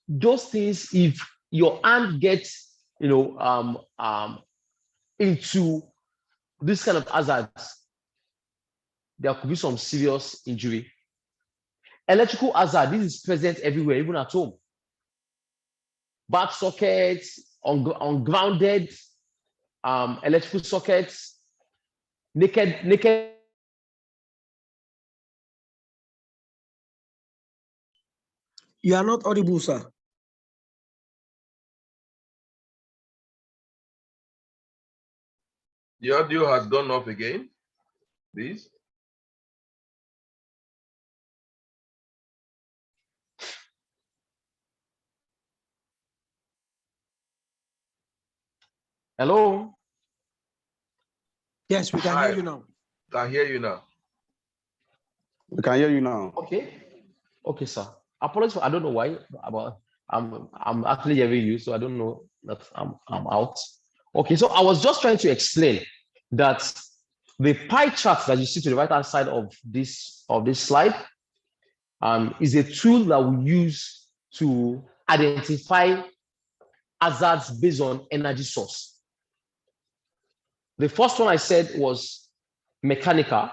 Those things, if your hand gets into this kind of hazards, there could be some serious injury. Electrical hazard, this is present everywhere, even at home. Bad sockets, ungrounded electrical sockets, naked. You are not audible, sir. The audio has gone off again, please. Hello? Yes, we can hear you now. Can hear you now. We can hear you now. Okay, sir. Apologies I don't know why, but I'm actually hearing you, so I don't know that I'm out. Okay, so I was just trying to explain that the pie chart that you see to the right hand side of this slide is a tool that we use to identify hazards based on energy source. The first one I said was mechanical,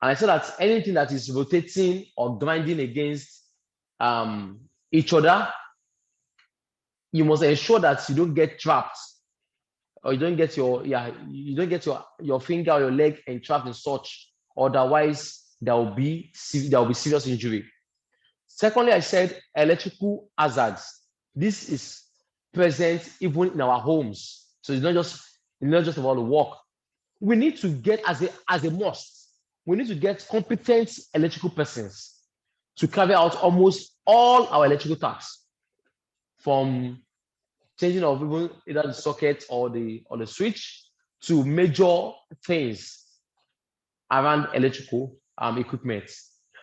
and I said that anything that is rotating or grinding against each other, you must ensure that you don't get trapped, or you don't get your finger or your leg entrapped in such. Otherwise, there will be serious injury. Secondly, I said electrical hazards. This is present even in our homes, so it's not just about the work. We need to get as a must. We need to get competent electrical persons to carry out almost all our electrical tasks, from changing of even either the socket or the switch, to major things around electrical equipment.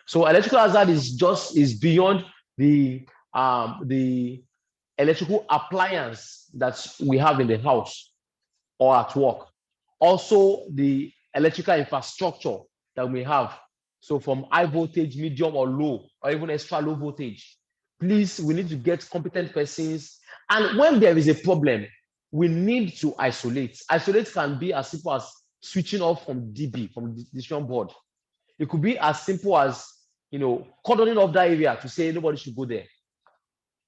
So electrical hazard is beyond the electrical appliance that we have in the house or at work. Also, the electrical infrastructure that we have. So from high voltage, medium or low, or even extra low voltage. Please, we need to get competent persons. And when there is a problem, we need to isolate. Isolate can be as simple as switching off from DB, from the distribution board. It could be as simple as, cordoning off that area to say nobody should go there.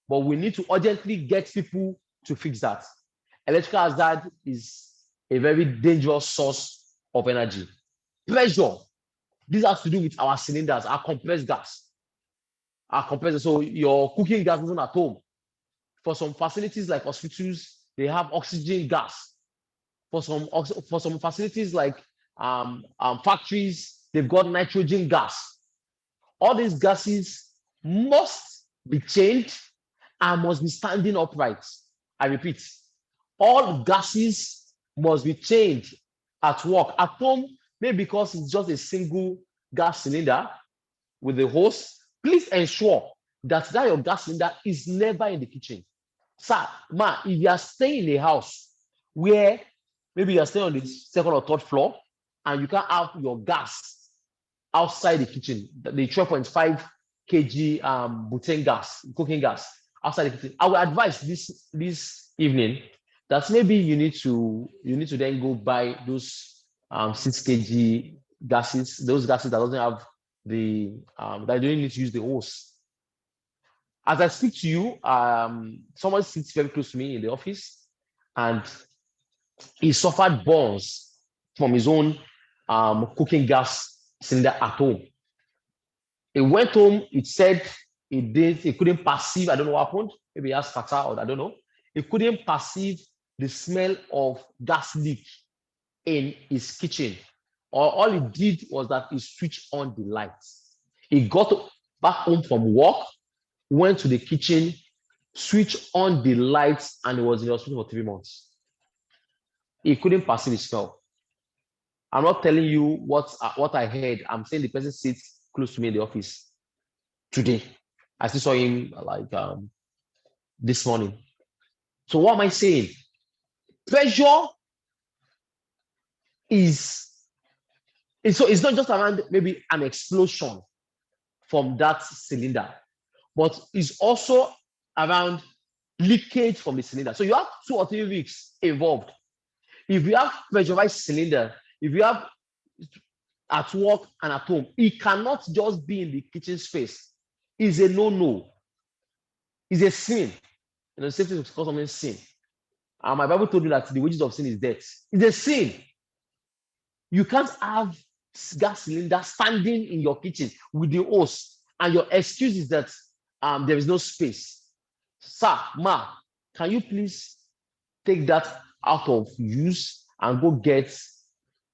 But we need to urgently get people to fix that. Electrical hazard is a very dangerous source of energy. Pressure. This has to do with our cylinders, our compressed gas. Our compressor. So your cooking gas isn't at home. For some facilities like hospitals, they have oxygen gas. For some facilities like factories, they've got nitrogen gas. All these gases must be changed and must be standing upright. I repeat, all gases must be changed at work. At home, maybe because it's just a single gas cylinder with the hose, please ensure that your gas cylinder is never in the kitchen. Sir, ma, if you are staying in a house where maybe you are staying on the second or third floor and you can have your gas outside the kitchen, the 12.5 kg butane gas, cooking gas outside the kitchen, I will advise this evening that maybe you need to then go buy those 6 kg gases, those gases that doesn't have the that you don't need to use the hose. As I speak to you, someone sits very close to me in the office, and he suffered burns from his own cooking gas cylinder at home. He went home. It said he couldn't perceive. I don't know what happened. Maybe he has catarrh, or I don't know. He couldn't perceive the smell of gas leak in his kitchen. Or all he did was that he switched on the lights. He got back home from work, went to the kitchen, switched on the lights, and he was in the hospital for 3 months. He couldn't perceive the smell. I'm not telling you what I heard. I'm saying the person sits close to me in the office today. I still saw him this morning. So what am I saying? Pressure so it's not just around maybe an explosion from that cylinder, but it's also around leakage from the cylinder. So you have 2 or 3 weeks involved. If you have pressurized cylinder, if you have at work and at home, it cannot just be in the kitchen space. It's a no-no. It's a sin. Safety is called something sin. And my Bible told you that the wages of sin is death. It's a sin. You can't have gas cylinder standing in your kitchen with the hose, and your excuse is that there is no space. Sir, ma, can you please take that out of use and go get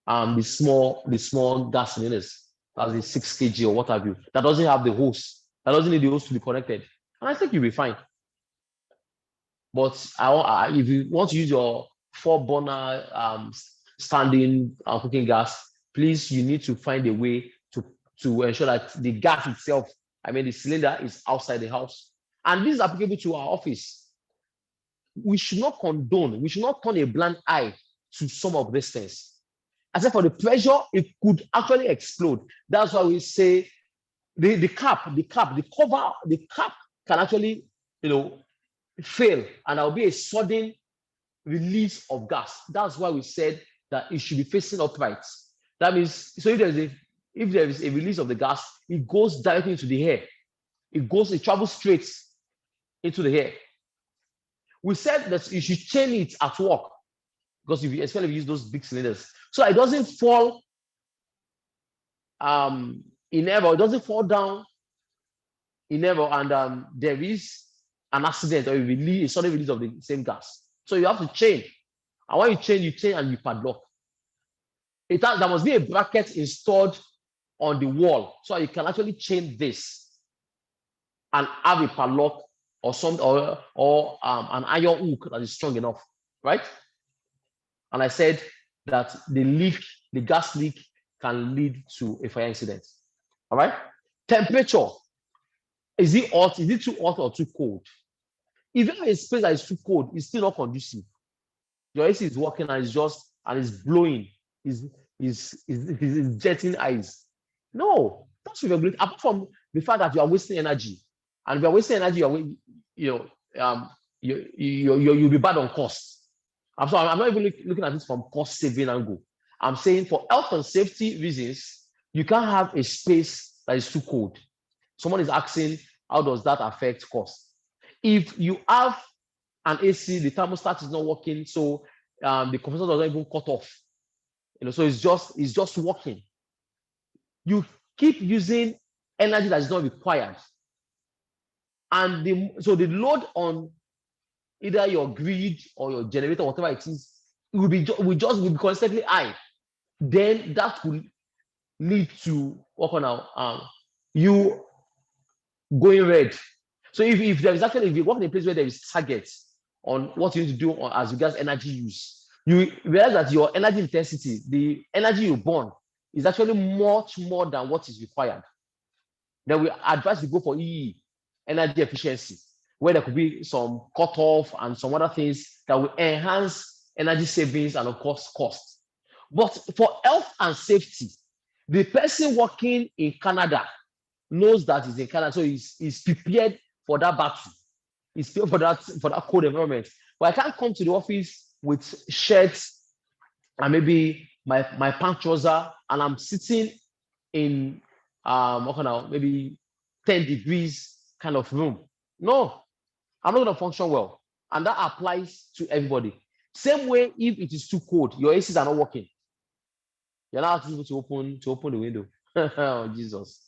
the small gas cylinders, that's the 6 kg or what have you, that doesn't have the hose, that doesn't need the hose to be connected, and I think you'll be fine. But if you want to use your 4-burner standing cooking gas, please, you need to find a way to ensure that the gas itself, the cylinder, is outside the house. And this is applicable to our office. We should not condone, we should not turn a blind eye to some of these things. Except for the pressure, it could actually explode. That's why we say the cap can actually, fail, and there will be a sudden release of gas. That's why we said that it should be facing upright. That means, so if there is a release of the gas, it goes directly into the air. It travels straight into the air. We said that you should chain it at work, because especially if you use those big cylinders, so it doesn't fall in error, it doesn't fall down in error, and there is an accident or a sudden release of the same gas. So you have to chain. And when you chain and you padlock. There must be a bracket installed on the wall, so you can actually chain this and have a padlock or an iron hook that is strong enough, right? And I said that the gas leak can lead to a fire incident. All right. Temperature. Is it hot? Is it too hot or too cold? If you have a space that is too cold, it's still not conducive. Your AC is working and it's blowing, is jetting ice. No, that's regulate. Apart from the fact that you are wasting energy, and if you are wasting energy, you'll be bad on cost. I'm not even looking at this from cost saving angle. I'm saying for health and safety reasons, you can't have a space that is too cold. Someone is asking, how does that affect cost? If you have an AC, the thermostat is not working, so the compressor doesn't even cut off. So it's just working. You keep using energy that is not required, and so the load on either your grid or your generator, whatever it is, will be constantly high. Then that will lead to you going red. So if you work in a place where there is targets on what you need to do as regards energy use, you realize that your energy intensity, the energy you burn, is actually much more than what is required. Then we advise you go for EE, energy efficiency, where there could be some cutoff and some other things that will enhance energy savings and of course cost. But for health and safety, the person working in Canada knows that he's in Canada, so he's prepared for that battle. He's prepared for that cold environment. But I can't come to the office with shirts and maybe my pant trouser, and I'm sitting in maybe 10 degrees kind of room. No, I'm not going to function well. And that applies to everybody. Same way, if it is too cold, your ACs are not working. You're not able to open the window. Oh, Jesus.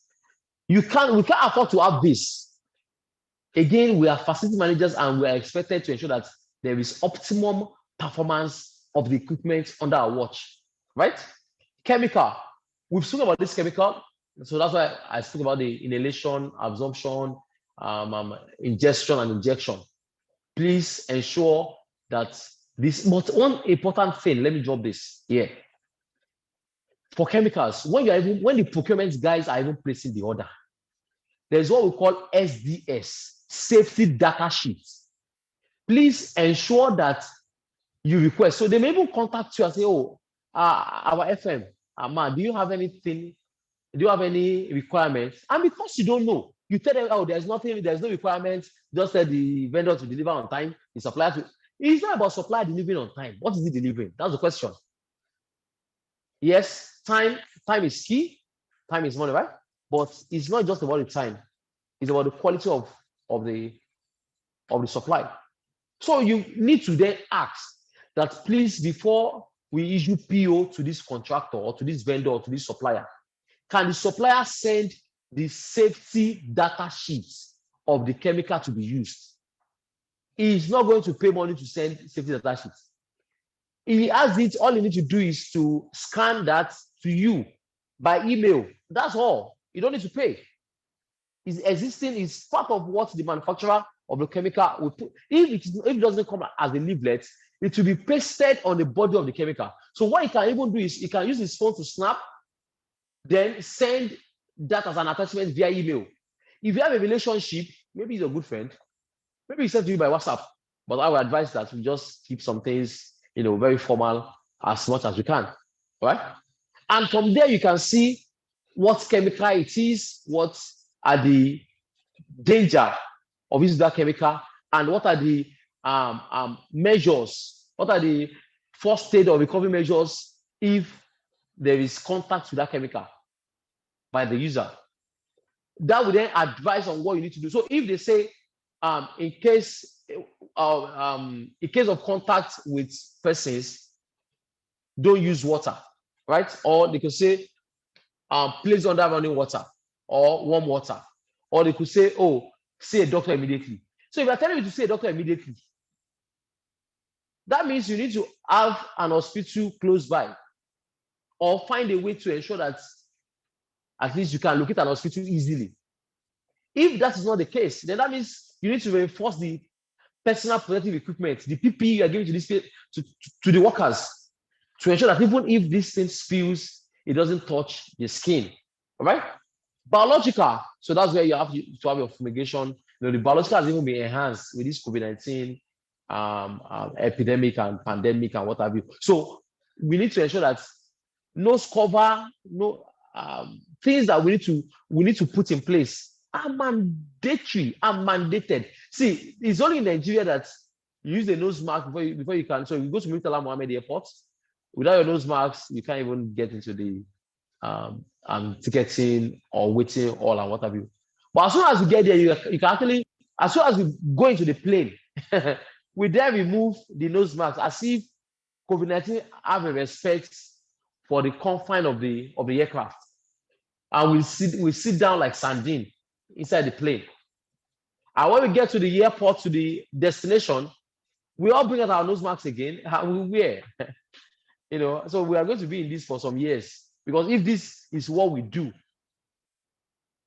We can't afford to have this. Again, we are facility managers and we are expected to ensure that there is optimum performance of the equipment under our watch, right? Chemical. We've spoken about this chemical. So that's why I spoke about the inhalation, absorption, ingestion, and injection. Please ensure that this, but one important thing, let me drop this here. For chemicals, when the procurement guys are even placing the order, there's what we call SDS, safety data sheets. Please ensure that you request. So they may even contact you and say, oh, our FM, man, do you have anything? Do you have any requirements? And because you don't know, you tell them, oh, there's no requirement, just tell the vendor to deliver on time, the supplier to. It's not about supplier delivering on time. What is he delivering? That's the question. Yes, time is key, time is money, right? But it's not just about the time, it's about the quality of the supply. So you need to then ask that, please, before we issue PO to this contractor or to this vendor or to this supplier, can the supplier send the safety data sheets of the chemical to be used? He's not going to pay money to send safety data sheets. If he has it, all you need to do is to scan that to you by email. That's all. You don't need to pay. It's existing, is part of what the manufacturer of the chemical will put. If it doesn't come as a leaflet, it will be pasted on the body of the chemical. So what he can even do is he can use his phone to snap, then send that as an attachment via email. If you have a relationship, maybe he's a good friend, maybe he sends to you by WhatsApp. But I would advise that we just keep some things, very formal as much as we can, right? And from there, you can see what chemical it is, what are the danger of using that chemical, and what are the measures, what are the first aid or recovery measures if there is contact with that chemical by the user. That will then advise on what you need to do. So if they say, in case of contact with persons, don't use water, right? Or they could say, place under running water or warm water. Or they could say, oh, see a doctor immediately. So if I'm telling you to see a doctor immediately, that means you need to have an hospital close by or find a way to ensure that at least you can locate an hospital easily. If that is not the case, then that means you need to reinforce the personal protective equipment, the PPE you are giving to the workers. to ensure that even if this thing spills, it doesn't touch the skin. All right? Biological. So that's where you have to have your fumigation. The biological has even been enhanced with this COVID-19 epidemic and pandemic and what have you. So we need to ensure that nose cover, no things that we need to put in place are mandatory, are mandated. See, it's only in Nigeria that you use the nose mask before you can. So you go to Murtala Mohammed Airport, without your nose masks, you can't even get into the ticketing or waiting all and what have you. But as soon as you get there, you can actually, as soon as you go into the plane, we then remove the nose mask as if COVID-19 have a respect for the confine of the aircraft. And we sit down like sardine inside the plane. And when we get to the airport, to the destination, we all bring out our nose masks again and we wear. So we are going to be in this for some years, because if this is what we do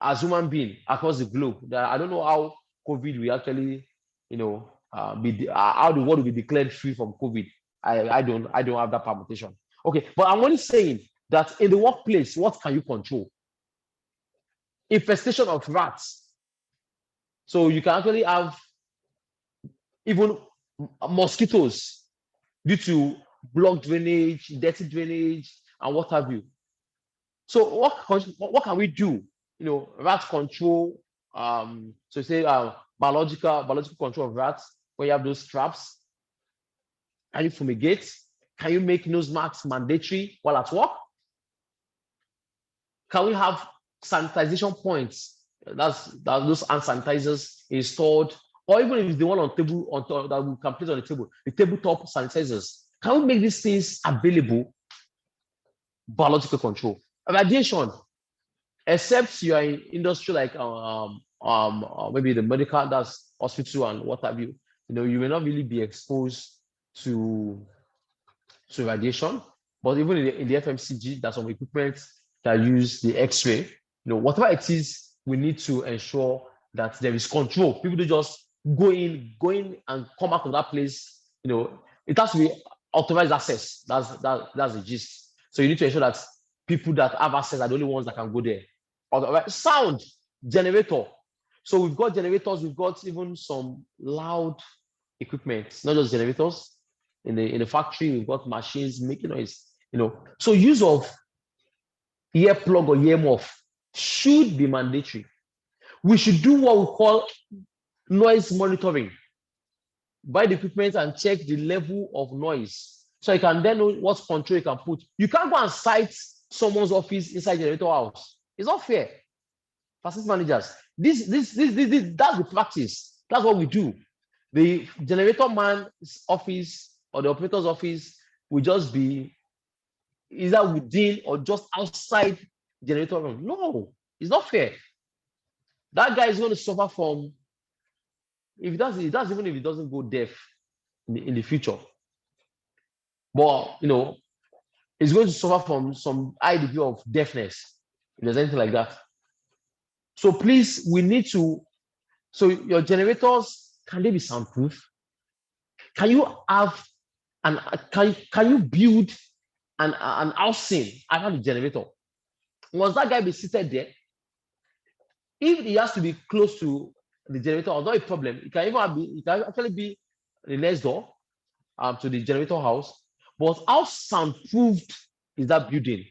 as human beings across the globe, that I don't know how COVID will actually, how the world will be declared free from COVID. I don't have that permutation. Okay, but I'm only saying that in the workplace, what can you control? Infestation of rats. So you can actually have even mosquitoes due to blocked drainage, dirty drainage, and what have you. So what can we do? Rat control. So say biological control of rats. When you have those traps, can you fumigate? Can you make nose masks mandatory while at work? Can we have sanitization points? That's those hand sanitizers installed, or even if the one on table that we can place on the table, the tabletop sanitizers. Can we make these things available? Biological control. Radiation, except you are in industry like maybe the medical, that's hospital and what have you. You may not really be exposed to radiation, but even in the FMCG, there's some equipment that use the X-ray. Whatever it is, we need to ensure that there is control. People don't just go in and come out of that place. It has to be authorized access. That's the gist. So you need to ensure that people that have access are the only ones that can go there. Sound generator. So we've got generators. We've got even some loud equipment, not just generators. In the factory, we've got machines making noise. So use of earplug or earmuff should be mandatory. We should do what we call noise monitoring. Buy the equipment and check the level of noise, so you can then know what control you can put. You can't go and site someone's office inside the generator house. It's not fair. Facility managers, this that's the practice. That's what we do. The generator man's office or the operator's office will just be either within or just outside the generator room. No, it's not fair. That guy is going to suffer from, if it does, even if it doesn't go deaf in the future. But it's going to suffer from some high degree of deafness, if there's anything like that. So please, we need to. So your generators, can they be soundproof? Can you have can you build an housing around the generator? Once that guy be seated there, if he has to be close to the generator, not a problem. It can actually be the next door to the generator house. But how soundproofed is that building?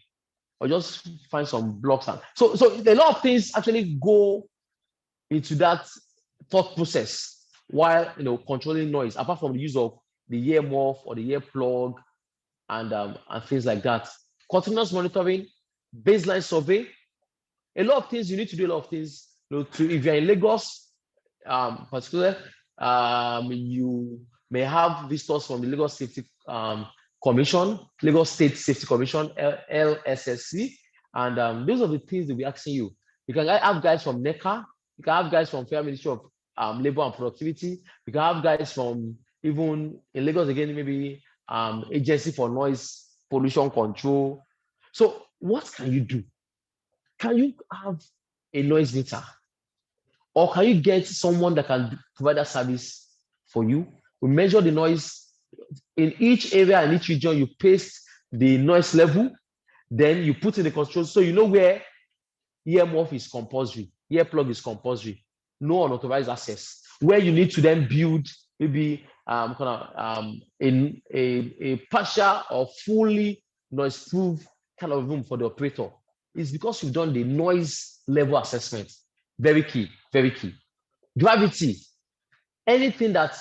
Or just find some blocks. So a lot of things actually go into that thought process while controlling noise, apart from the use of the earmuff or the earplug and things like that. Continuous monitoring, baseline survey, a lot of things. You need to do a lot of things. If you're in Lagos, particularly, you may have visitors from the Lagos Safety Commission, Lagos State Safety Commission, LSSC, and those are the things they'll be asking you. You can have guys from NECA, you can have guys from Federal Ministry of Labor and Productivity, you can have guys from, even in Lagos again, maybe Agency for Noise Pollution Control. So what can you do? Can you have a noise meter? Or can you get someone that can provide that service for you? We measure the noise in each area, in each region. You paste the noise level, then you put in the control, so you know where earmuff is compulsory, earplug is compulsory, no unauthorized access. Where you need to then build maybe a partial or fully noise-proof kind of room for the operator is because you've done the noise level assessment. Very key, very key. Gravity, anything that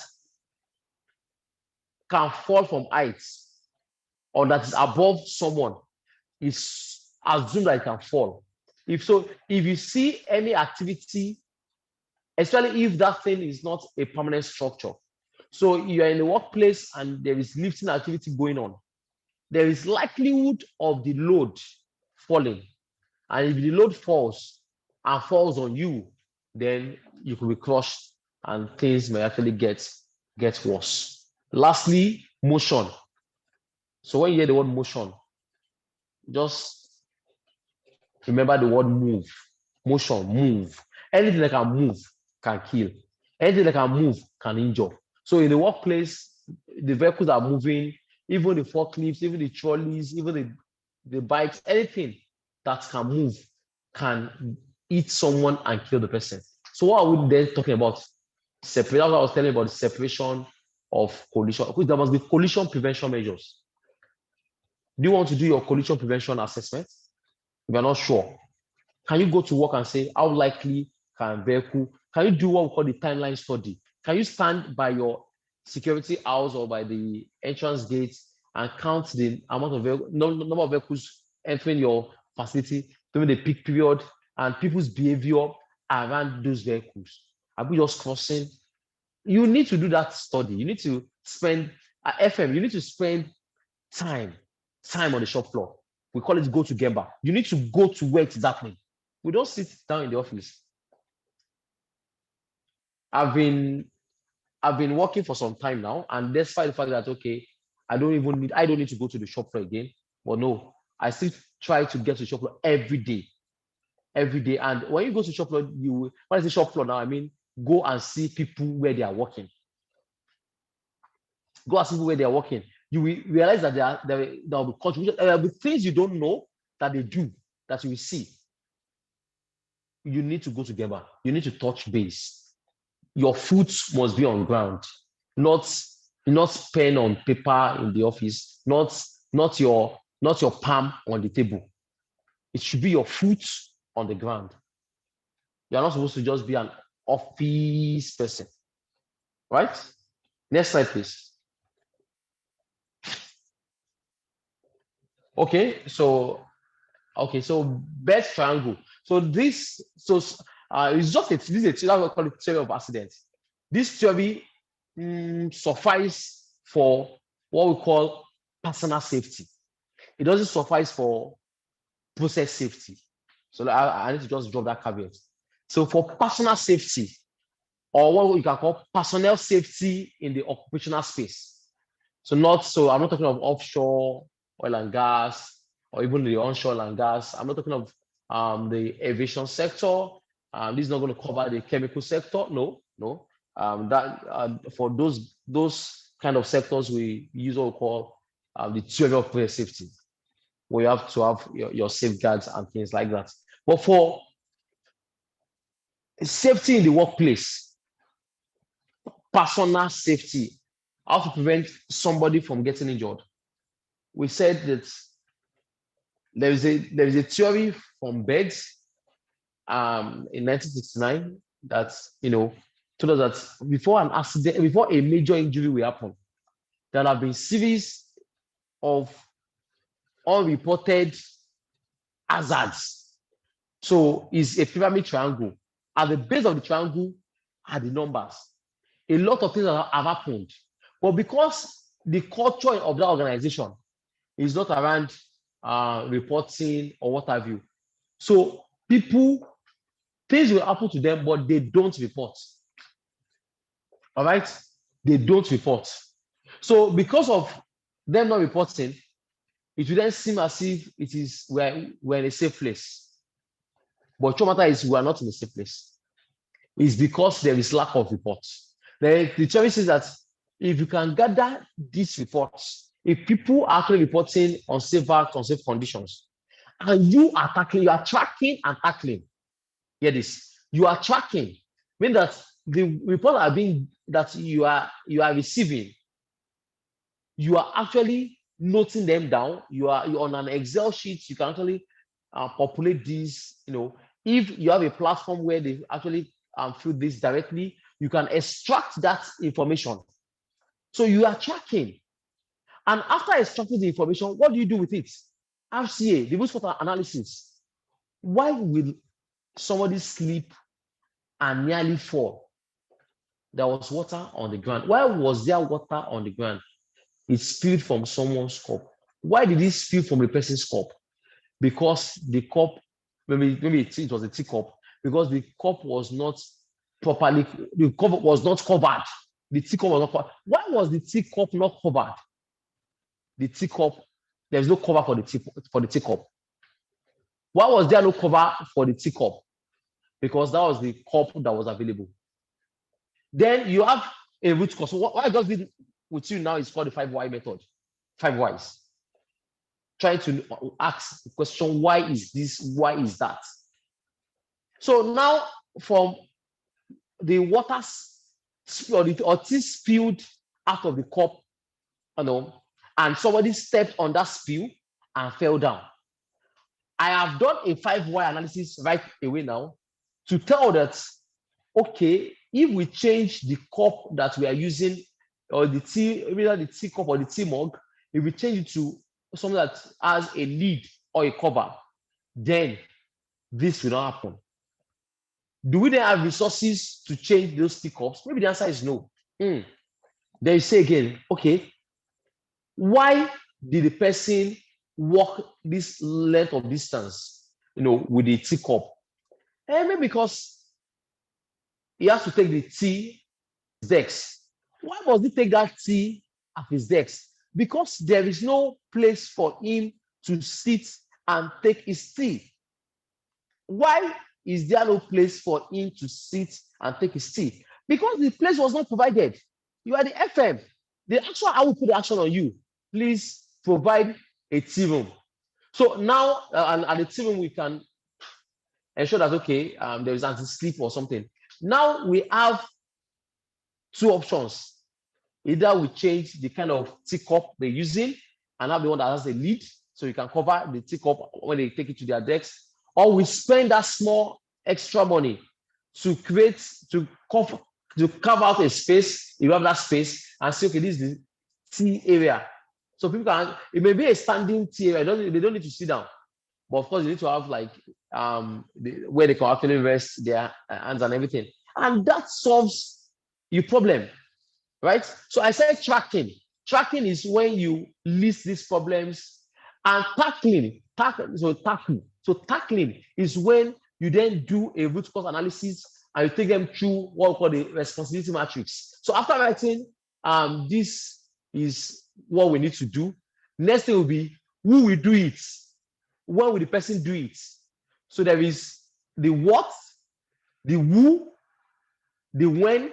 can fall from heights or that is above someone is assumed that it can fall. If you see any activity, especially if that thing is not a permanent structure, so you are in a workplace and there is lifting activity going on, there is likelihood of the load falling. And if the load falls and falls on you, then you could be crushed and things may actually get worse. Lastly, motion. So when you hear the word motion, just remember the word move. Motion, move. Anything that can move can kill. Anything that can move can injure. So in the workplace, the vehicles are moving, even the forklifts, even the trolleys, even the bikes, anything that can move can hit someone and kill the person. So what are we then talking about? Separate. That's what I was telling you about, the separation of collision. There must be collision prevention measures. Do you want to do your collision prevention assessment? If you're not sure, can you go to work and say, how likely can vehicle, can you do what we call the timeline study? Can you stand by your security house or by the entrance gate and count the amount of number of vehicles entering your facility during the peak period and people's behavior around those vehicles? Are we just crossing? You need to do that study. You need to spend FM, you need to spend time on the shop floor. We call it go together. You need to go to where it's happening. We don't sit down in the office. I've been working for some time now, and despite the fact that okay, I don't need to go to the shop floor again. But no, I still try to get to the shop floor every day. And when you go to the shop floor, when I say shop floor now, I mean go and see people where they are working. Go and see people where they are working. You will realize that there will be contributions, there will be things you don't know that they do that you will see. You need to go together. You need to touch base. Your foot must be on ground, not pen on paper in the office, not your palm on the table. It should be your foot on the ground. You're not supposed to just be an office person, right? Next slide, please. Okay, so best triangle. So this, it's just this is a theory we call it theory of accidents. This theory suffice for what we call personal safety. It doesn't suffice for process safety. So I need to just drop that caveat. So for personal safety, or what we can call personnel safety in the occupational space. I'm not talking of offshore oil and gas, or even the onshore oil and gas. I'm not talking of the aviation sector. This is not going to cover the chemical sector. No. For those kind of sectors, we use what we call the theory of player safety. We have to have your safeguards and things like that. But for safety in the workplace, personal safety, how to prevent somebody from getting injured. We said that there is a theory from Beggs in 1969 that told us that before an accident, before a major injury will happen, there have been series of unreported hazards. So it's a pyramid triangle. At the base of the triangle are the numbers. A lot of things have happened, but because the culture of that organization is not around reporting or what have you, so things will happen to them, but they don't report. All right, they don't report. So because of them not reporting, it will then seem as if we're in a safe place. But the matter is we are not in a safe place. It's because there is lack of reports. The theory says that if you can gather these reports, If people are actually reporting unsafe acts, unsafe conditions, and you are tackling, you are tracking and tackling. Hear this. You are tracking, mean that the reports are being that you are receiving, you are actually noting them down. You're on an Excel sheet. You can actually populate these. If you have a platform where they actually fill this directly, you can extract that information. So you are tracking. And after extracting the information, what do you do with it? RCA, the root cause analysis. Why will somebody sleep and nearly fall? There was water on the ground. Why was there water on the ground? It spilled from someone's cup. Why did it spill from the person's cup? Because the cup, maybe it was a teacup, because the cup was not properly, the cup was not covered. The teacup was not covered. Why was the teacup not covered? The teacup, there's no cover for the teacup. Why was there no cover for the teacup? Because that was the cup that was available. Then you have a root cause. So what I just did with you now is called the 5 why method. 5 whys. Trying to ask the question, why is this? Why is that? So now from the water or tea spilled out of the cup, and somebody stepped on that spill and fell down. I have done a 5 why analysis right away now to tell that, okay, if we change the cup that we are using, or the tea, either the tea cup or the tea mug, if we change it to something that has a lid or a cover, then this will not happen. Do we then have resources to change those tea cups? Maybe the answer is no. Then you say again, okay, why did the person walk this length of distance, with the tea cup? Maybe because he has to take the tea at his desk. Why must he take that tea at his desk? Because there is no place for him to sit and take his tea. Why is there no place for him to sit and take his tea? Because the place was not provided. You are the FM. The action, I will put the action on you. Please provide a tea room. So now, and at the tea room, we can ensure that, okay, there is anti-sleep or something. Now we have 2 options. Either we change the kind of teacup they're using and have the one that has a lid, so you can cover the teacup when they take it to their decks, or we spend that small extra money to carve out a space. You have that space and say, okay, this is the tea area. So people can, it may be a standing tea area. They don't need to sit down. But of course, you need to have where they can actually rest their hands and everything. And that solves your problem, right? So I said tracking. Tracking is when you list these problems, and tackling. So tackling is when you then do a root cause analysis and you take them through what we call the responsibility matrix. So after writing, this is what we need to do. Next thing will be, who will do it? When will the person do it? So there is the what, the who, the when,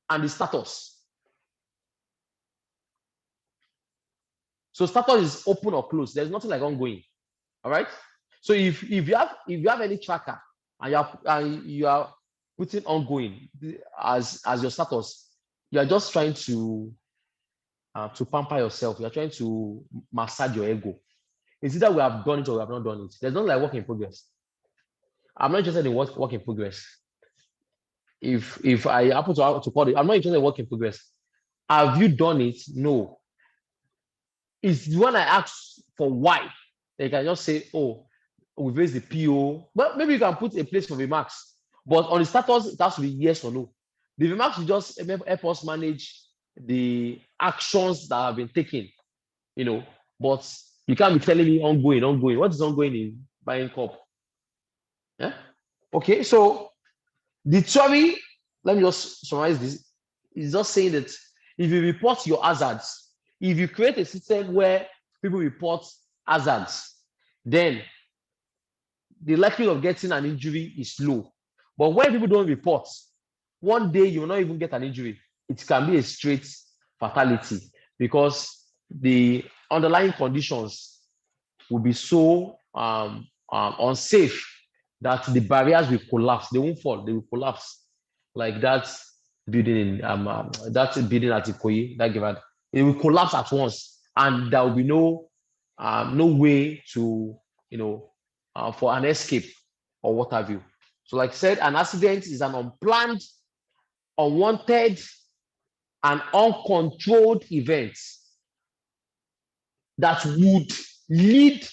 and the status. So status is open or closed. There's nothing like ongoing. All right. So if you have any tracker and you are putting ongoing as your status, you are just trying to pamper yourself. You are trying to massage your ego. It's either we have done it or we have not done it. There's nothing like work in progress. I'm not interested in work in progress. If I happen to call it, I'm not interested in work in progress. Have you done it? No. It's when I ask for why, they can just say, oh, we've raised the PO. But maybe you can put a place for remarks. But on the status, it has to be yes or no. The remarks will just help us manage the actions that have been taken, But you can't be telling me ongoing. What is ongoing in buying cup? Yeah. Okay, so the theory, let me just summarize this, is just saying that if you report your hazards, if you create a system where people report hazards, then the likelihood of getting an injury is low. But when people don't report, one day you will not even get an injury. It can be a straight fatality because the underlying conditions will be so unsafe that the barriers will collapse. They won't fall, they will collapse. Like that building that building at Ikoyi, that given, it will collapse at once, and there will be no way to, for an escape or what have you. So, like I said, an accident is an unplanned, unwanted, and uncontrolled event that would lead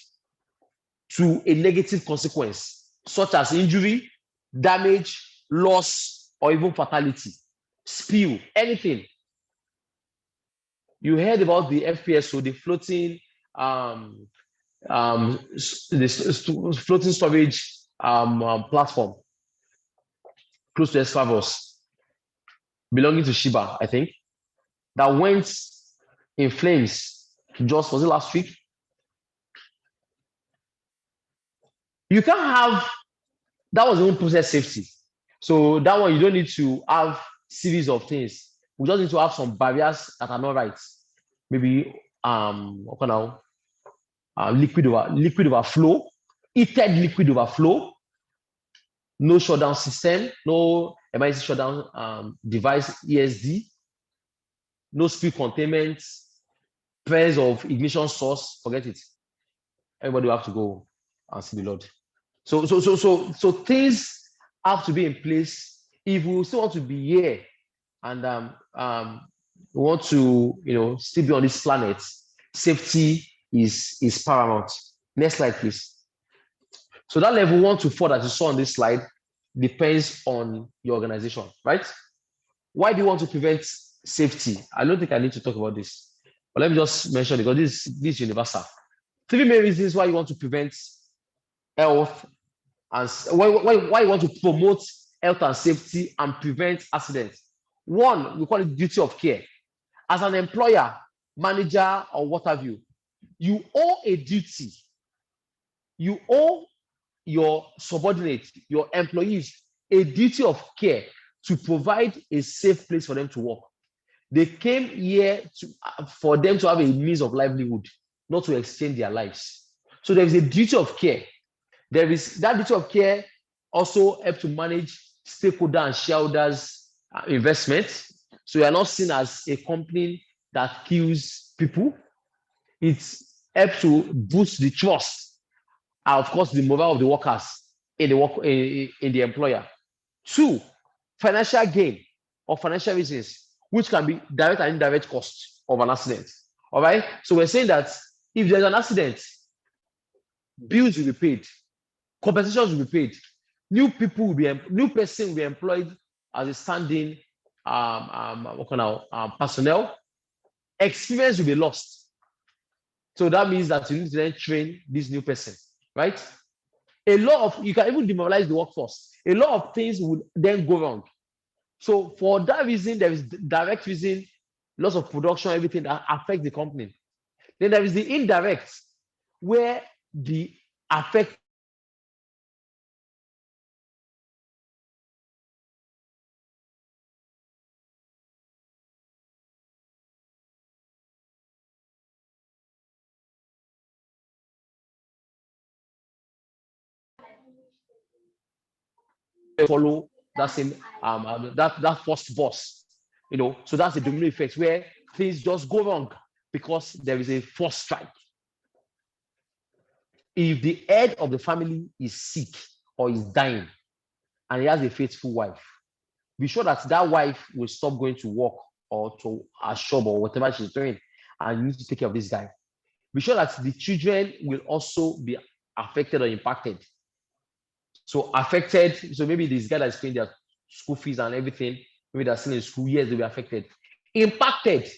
to a negative consequence, such as injury, damage, loss, or even fatality, spill, anything. You heard about the FPSO, the floating floating storage platform close to Esclavos, belonging to Shiba, I think, that went in flames. Just was it last week? You can't have that. Was even process safety. So that one, you don't need to have series of things. We just need to have some barriers that are not right. Maybe okay now, liquid overflow, heated liquid overflow, no shutdown system, no emergency shutdown device ESD, no spill containment, presence of ignition source. Forget it. Everybody will have to go and see the Lord. So things have to be in place if we still want to be here and we want to still be on this planet. Safety is paramount. Next slide, please. So that level 1 to 4 that you saw on this slide depends on your organization, right? Why do you want to prevent safety? I don't think I need to talk about this, but let me just mention it because this is universal. 3 main reasons why you want to prevent health and why you want to promote health and safety and prevent accidents. 1, we call it duty of care. As an employer, manager, or what have you, you owe a duty. You owe your subordinates, your employees, a duty of care to provide a safe place for them to work. They came here for them to have a means of livelihood, not to exchange their lives. So there is a duty of care. There is that duty of care also help to manage stakeholder and shareholders' investments. So you are not seen as a company that kills people. It helps to boost the trust and, of course, the morale of the workers in the employer. 2, financial gain or financial reasons, which can be direct and indirect costs of an accident. All right. So we're saying that if there's an accident, bills will be paid, compensations will be paid, new person will be employed as a standing personnel, experience will be lost. So that means that you need to then train this new person, right? You can even demoralize the workforce. A lot of things would then go wrong. So for that reason, there is direct reason, loss of production, everything that affects the company. Then there is the indirect, where the affect follow that same that first boss, so that's the domino effect where things just go wrong because there is a forced strike. If the head of the family is sick or is dying and he has a faithful wife, be sure that that wife will stop going to work or to a shop or whatever she's doing, and you need to take care of this guy. Be sure that the children will also be affected or impacted. So affected, so maybe this guy that's paying their school fees and everything, maybe they're still in school, yes, they'll be affected. Impacted,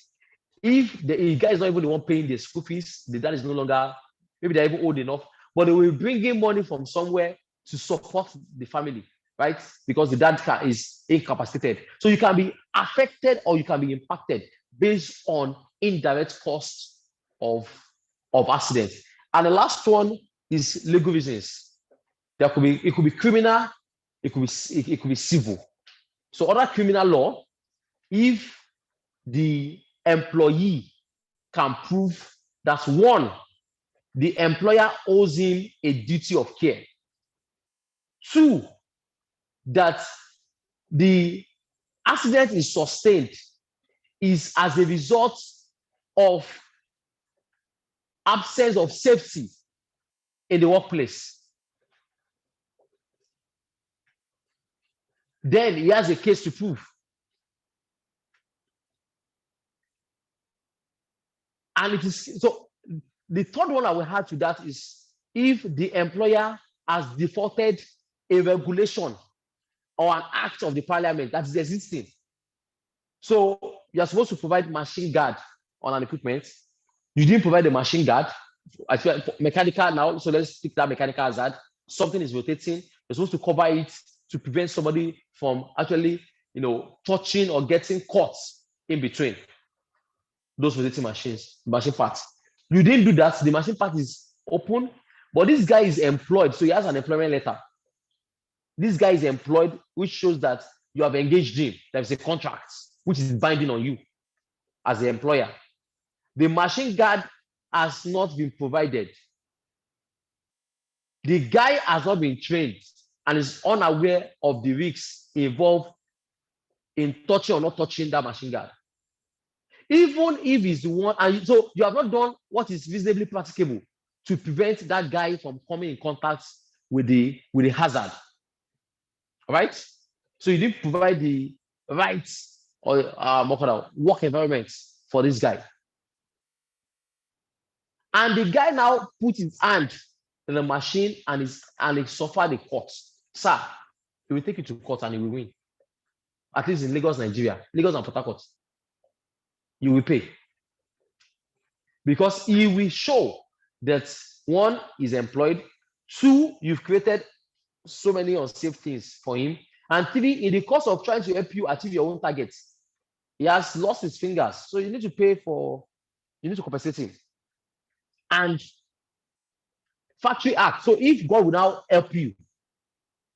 if the guy is not even the one paying the school fees, the dad is no longer, maybe they're even old enough, but they will bring in money from somewhere to support the family, right? Because the dad is incapacitated. So you can be affected or you can be impacted based on indirect costs of accidents. And the last one is legal reasons. It could be criminal, it could be civil. So under criminal law, if the employee can prove that one, the employer owes him a duty of care. Two, that the accident is sustained is as a result of absence of safety in the workplace. Then he has a case to prove. And it is so the third one I will add to that is if the employer has defaulted a regulation or an act of the parliament that is existing. So you're supposed to provide machine guard on an equipment. You didn't provide the machine guard. I feel like mechanical now, so let's pick that mechanical hazard. Something is rotating. You're supposed to cover it to prevent somebody from actually, touching or getting caught in between those rotating machine parts. You didn't do that. The machine part is open, but this guy is employed, so he has an employment letter. This guy is employed, which shows that you have engaged him. There's a contract which is binding on you as the employer. The machine guard has not been provided. The guy has not been trained and is unaware of the risks involved in touching or not touching that machine guard. Even if he's the one, and so you have not done what is reasonably practicable to prevent that guy from coming in contact with the hazard. All right? So you didn't provide the right or work environment for this guy. And the guy now put his hand in the machine and he suffered the court. Sir, he will take you to court and he will win. At least in Lagos, Nigeria, Lagos and Port Harcourt, you will pay. Because he will show that one, is employed, two, you've created so many unsafe things for him, and three, in the course of trying to help you achieve your own targets, he has lost his fingers. So you need to compensate him. And Factory Act. So if God will now help you,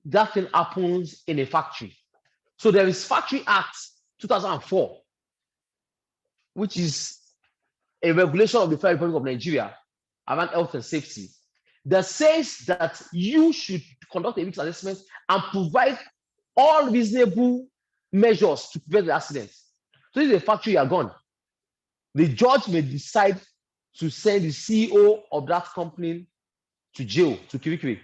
that thing happens in a factory. So there is Factory Act 2004, which is a regulation of the Federal Republic of Nigeria around health and safety, that says that you should conduct a risk assessment and provide all reasonable measures to prevent the accident. So if the factory you are gone, the judge may decide to send the CEO of that company to jail, to Kirikiri.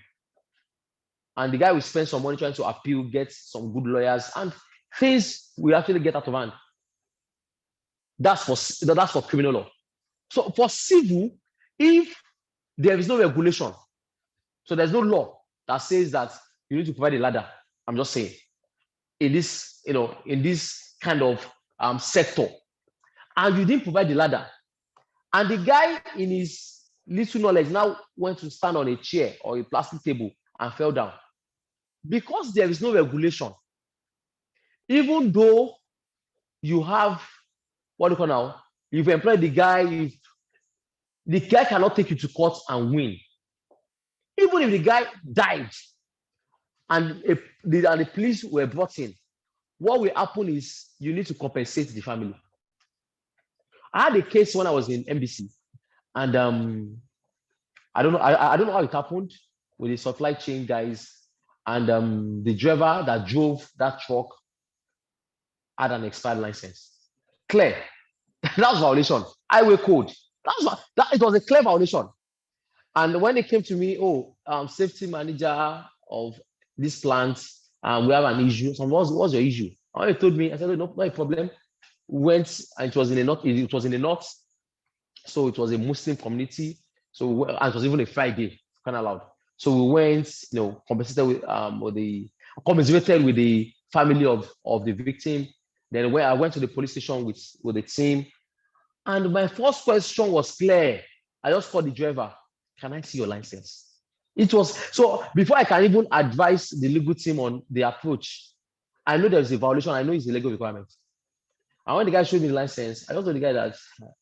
And the guy will spend some money trying to appeal, get some good lawyers, and things will actually get out of hand. That's for criminal law. So for civil, if there is no regulation, so there's no law that says that you need to provide a ladder. I'm just saying, in this kind of sector, and you didn't provide the ladder, and the guy in his little knowledge now went to stand on a chair or a plastic table and fell down. Because there is no regulation, even though you have you've employed the guy, the guy cannot take you to court and win. Even if the guy died and the police were brought in, what will happen is you need to compensate the family. I had a case when I was in MBC, and I don't know how it happened with the supply chain guys, and the driver that drove that truck had an expired license. Clear. That was violation. Highway code. It was a clear violation. And when they came to me, safety manager of this plant, we have an issue. So what's your issue? And when they told me, I said, no a problem. Went, and it was in the north. It was in the north, so it was a Muslim community. So and it was even a Friday, kind of loud. So we went, compensated with the family of the victim. Then when I went to the police station with the team, and my first question was clear. I just called the driver. Can I see your license? It was so before I can even advise the legal team on the approach, I know there's a violation. I know it's a legal requirement. And when the guy showed me the license, I told the guy that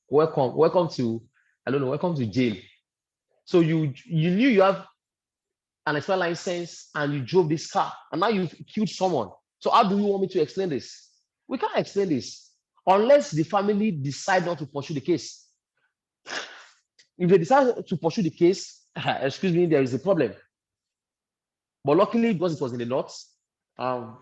welcome to jail. So you knew you have an expired license and you drove this car, and now you've killed someone. So how do you want me to explain this? We can't explain this unless the family decide not to pursue the case. if they decide to pursue the case, excuse me, there is a problem. But luckily, because it was in the north, and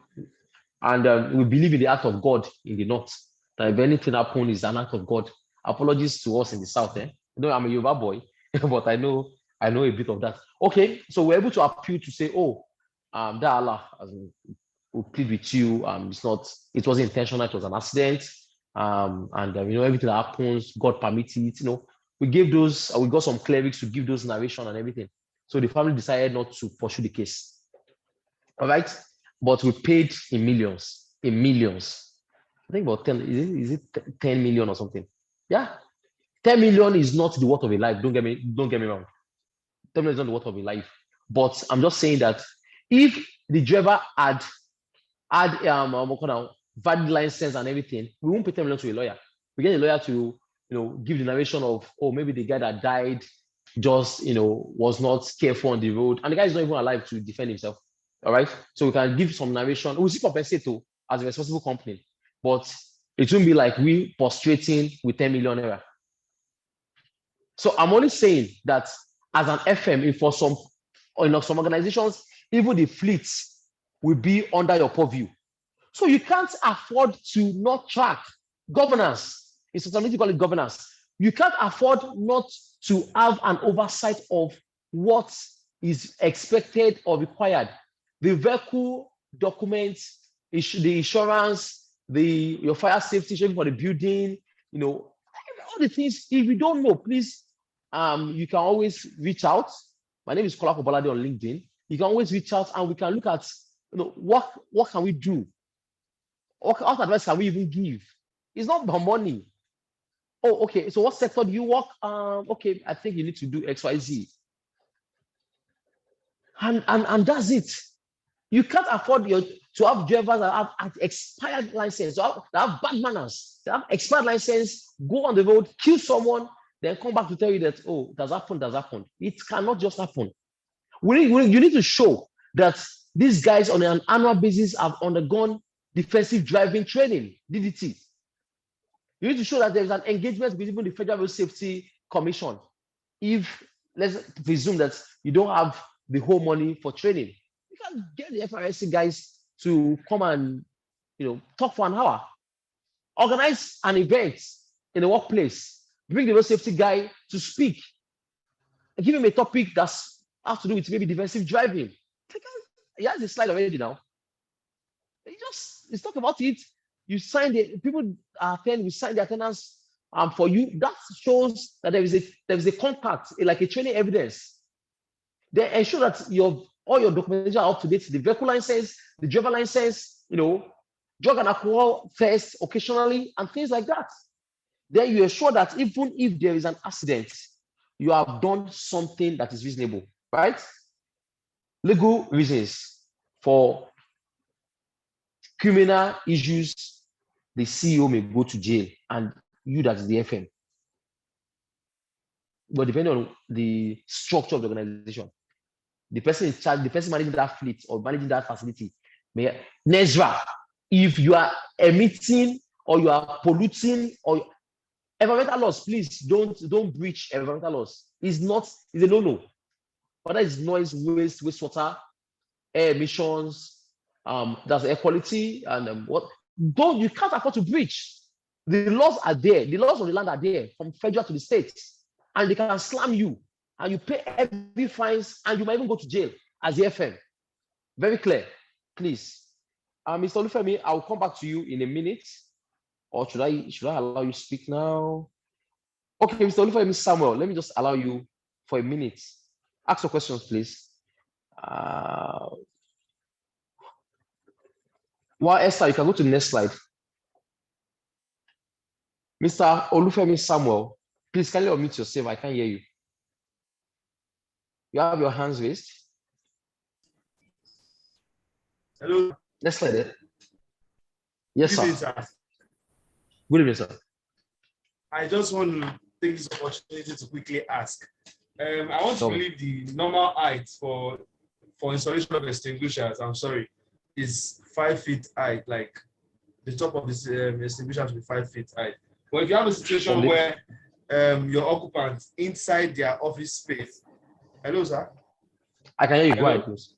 we believe in the act of God in the north, that if anything happens, it's an act of God. Apologies to us in the south. You know, I'm a Yoruba boy, but I know a bit of that. Okay, so we're able to appeal to say, oh, that Allah will plead with you. It wasn't intentional, it was an accident. And you know, everything that happens, God permitted it. You know, we got some clerics to give those narration and everything. So the family decided not to pursue the case. All right, but we paid in millions. I think about 10. Is it 10 million or something? Yeah, 10 million is not the worth of a life. Don't get me wrong. 10 million is not the worth of a life. But I'm just saying that if the driver had valid license and everything, we won't pay 10 million to a lawyer. We get a lawyer to give the narration of, oh, maybe the guy that died just was not careful on the road, and the guy is not even alive to defend himself. All right, so we can give some narration. We'll see compensate too as a responsible company, but it won't be like we prostrating with 10 million naira. So I'm only saying that as an FM, if for some organizations, even the fleets will be under your purview. So you can't afford to not track governance. It's something you call it governance. You can't afford not to have an oversight of what is expected or required. The vehicle documents, the insurance, your fire safety for the building, all the things. If you don't know, please, you can always reach out. My name is Kola Kobolade on LinkedIn. You can always reach out and we can look at, what can we do? What advice can we even give? It's not about money. Oh, okay. So what sector do you work? Okay, I think you need to do XYZ. And that's it. You can't afford to have drivers that have expired license, that have bad manners, that have expired license, go on the road, kill someone, then come back to tell you that, oh, that's happened. It cannot just happen. You need to show that these guys on an annual basis have undergone defensive driving training, DDT. You need to show that there is an engagement with even the Federal Road Safety Commission. If let's presume that you don't have the whole money for training, you can get the FRSC guys to come and talk for an hour. Organize an event in the workplace. Bring the road safety guy to speak. And give him a topic that has to do with maybe defensive driving. He has the slide already now. Let's talk about it. You sign people attend. We sign the attendance for you. That shows that there is a contact, like a training evidence. They ensure that all your documentation are up to date. The vehicle license, the driver license, drug and alcohol test occasionally, and things like that. Then you ensure that even if there is an accident, you have done something that is reasonable, right? Legal reasons for criminal issues, the CEO may go to jail, and you, that is the FM. But depending on the structure of the organization, the person in charge, the person managing that fleet or managing that facility, may Nezra, if you are emitting or you are polluting or environmental laws, please don't breach environmental laws. It's a no-no. Whether it's noise, wastewater, air emissions, that's air quality, and you can't afford to breach. The laws are there. The laws of the land are there from federal to the states, and they can slam you, and you pay heavy fines, and you might even go to jail as the FM. Very clear, please. Mr. Olufemi, I'll come back to you in a minute, or should I allow you to speak now? Okay, Mr. Olufemi Samuel, let me just allow you for a minute. Ask your questions, please. Esther, you can go to the next slide. Mr. Olufemi Samuel, please kindly unmute yourself. I can't hear you. You have your hands raised. Hello. Next slide. Yes, Good evening, sir. sir. Good evening, sir. I just want to take this opportunity to quickly ask. I want to believe the normal height for installation of extinguishers, is 5 feet high, like the top of this extinguisher to be 5 feet high. But if you have a situation where your occupants inside their office space. Hello, sir. I can hear you. Go Hello? ahead, please.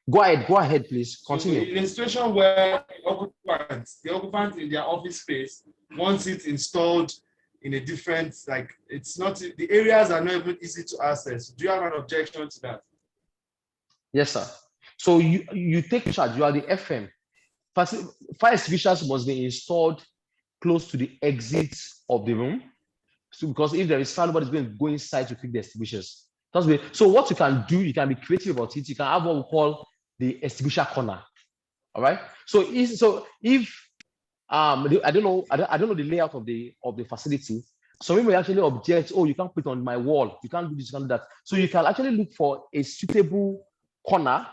Go ahead, please. So Continue. in a situation where the occupants in their office space wants it installed in a different, like it's not, the areas are not even easy to access. Do you have an objection to that? Yes, sir. So you take charge. You are the FM. Fire extinguishers must be installed close to the exits of the room. So because if there is fire, nobody's going to go inside to pick the extinguishers. So what you can do, you can be creative about it. You can have what we call the extinguisher corner. All right. So if I don't know the layout of the facility. Some people actually object, oh, you can't put it on my wall, you can't do this, you can't do that. So you can actually look for a suitable corner.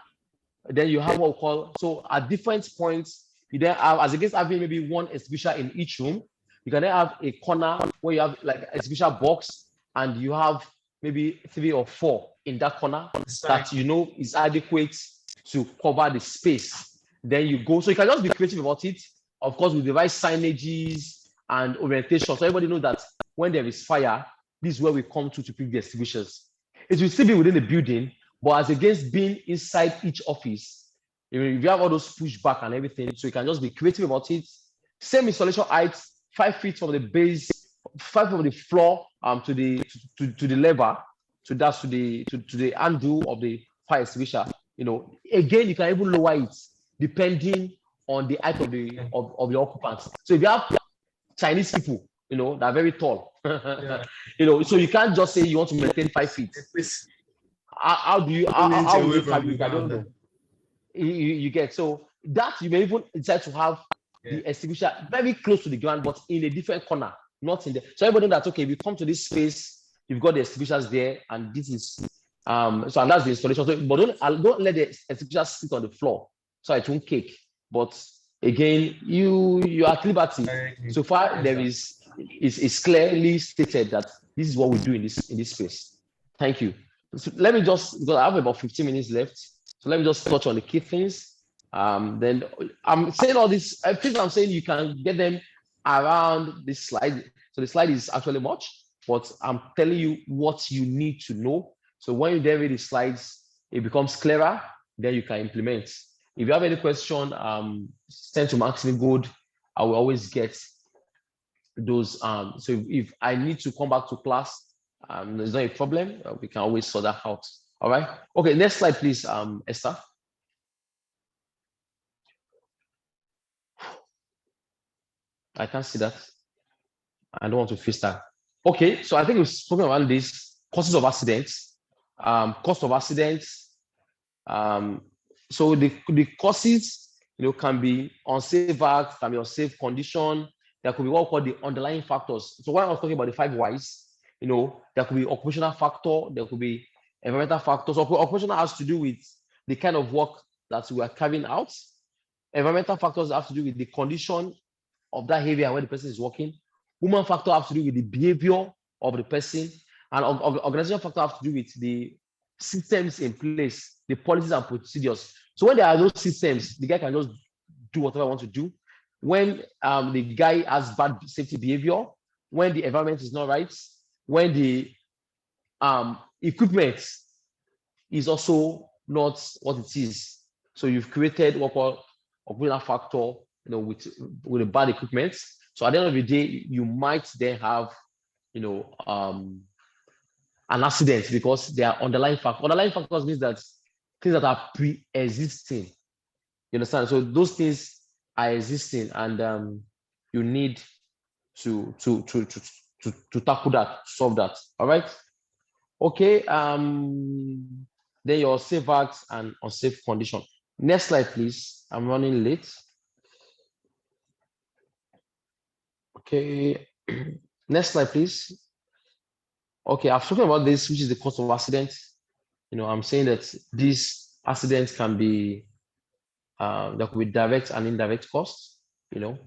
Then you have what we call, so at different points, you then have, as against having maybe one extinguisher in each room, you can then have a corner where you have like an extinguisher box, and you have maybe 3 or 4 in that corner that you know is adequate to cover the space. Then you go, so you can just be creative about it, of course, with the right signages and orientation. So everybody knows that when there is fire, this is where we come to pick the extinguishers. It will still be within the building, but as against being inside each office, if you have all those pushback and everything, so you can just be creative about it. Same installation height, 5 feet from the base, 5 from the floor to the lever, to the handle of the fire extinguisher. Again, you can even lower it depending on the height of the occupants. So if you have Chinese people, that are very tall, Yeah. So you can't just say you want to maintain 5 feet. How do you carry it? I don't know. You get, so that you may even decide to have the extinguisher very close to the ground, but in a different corner, not in there. So everybody knows that, okay, if you come to this space, you've got the extinguishers there, and this is and that's the installation. So, but don't let the extinguisher sit on the floor so it won't cake. But again, you are at liberty. So far, there is it's clearly stated that this is what we do in this space. Thank you. So let me just, because I have about 15 minutes left, so let me just touch on the key things. Then I'm saying all these things I'm saying, you can get them around this slide. So the slide is actually much, but I'm telling you what you need to know. So when you then read the slides, it becomes clearer, then you can implement. If you have any question, send to Max-Migold. I will always get those. So if I need to come back to class, there's not a problem. We can always sort that out. All right. Okay, next slide, please, Esther. I can't see that. I don't want to face that. Okay, so I think we've spoken about this causes of accidents, cost of accidents. So the causes, can be unsafe act, can be unsafe condition. There could be what we call the underlying factors. So when I was talking about the 5 whys, there could be occupational factor, there could be environmental factors. Occupational has to do with the kind of work that we are carrying out. Environmental factors have to do with the condition of that area where the person is working. Human factor has to do with the behavior of the person, and organizational factor has to do with the systems in place, the policies and procedures. So when there are those systems, the guy can just do whatever I want to do. When the guy has bad safety behavior, when the environment is not right, when the equipment is also not what it is. So you've created what we call occupational factor, with a bad equipment. So at the end of the day, you might then have, an accident because they are underlying factors. Underlying factors means that things that are pre-existing. You understand? So those things are existing, and you need to tackle that, solve that. All right. Okay. Then your safe acts and unsafe condition. Next slide, please. I'm running late. Okay. Next slide, please. Okay, I've spoken about this, which is the cost of accidents. I'm saying that these accidents can be, there could be direct and indirect costs, and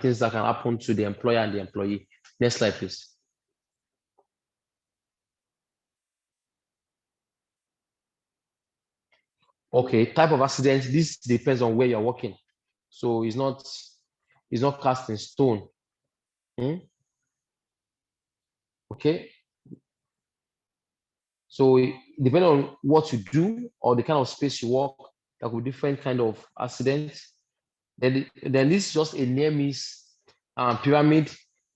things that can happen to the employer and the employee. Next slide, please. Okay, type of accident. This depends on where you're working. So it's not cast in stone. Okay. So depending on what you do or the kind of space you work, there could be different kind of accidents. Then this is just a near miss pyramid,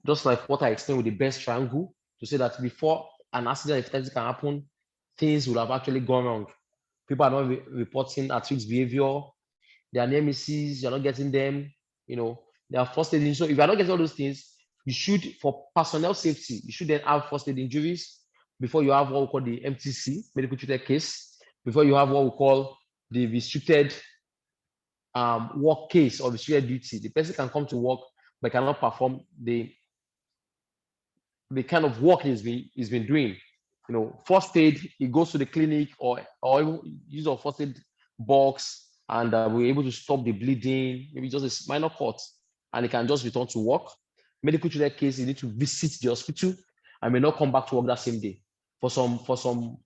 just like what I explained with the best triangle, to say that before an accident if anything can happen, things will have actually gone wrong. People are not reporting at risk behavior. There are near misses, you're not getting them, they are first aid. So if you're not getting all those things, you should, for personnel safety, you should then have first aid injuries before you have what we call the MTC, medical treated case, before you have what we call the restricted work case or restricted duty. The person can come to work but cannot perform the kind of work he's been doing. First aid, he goes to the clinic or use of first aid box, and we're able to stop the bleeding, maybe just a minor cut, and he can just return to work. Medical treated case, you need to visit the hospital and may not come back to work that same day. For some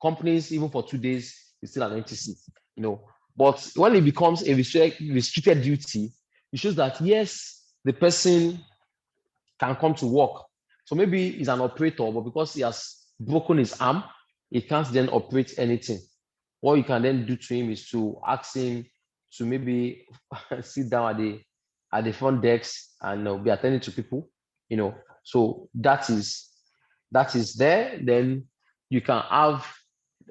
companies, even for 2 days, it's still an MTC. But when it becomes a restricted duty, it shows that yes, the person can come to work. So maybe he's an operator, but because he has broken his arm, he can't then operate anything. What you can then do to him is to ask him to maybe sit down at the front desk and be attending to people. So that is there. Then you can have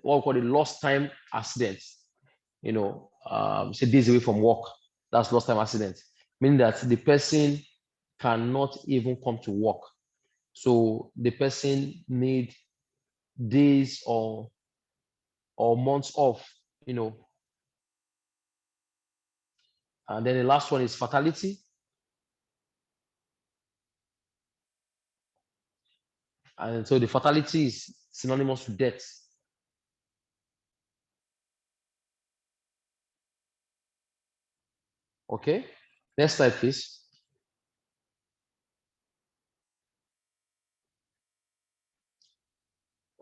what we call the lost time accident. Say days away from work. That's lost time accident, meaning that the person cannot even come to work. So the person need days or months off, And then the last one is fatality. And so the fatality is synonymous to death. Okay, next slide, please.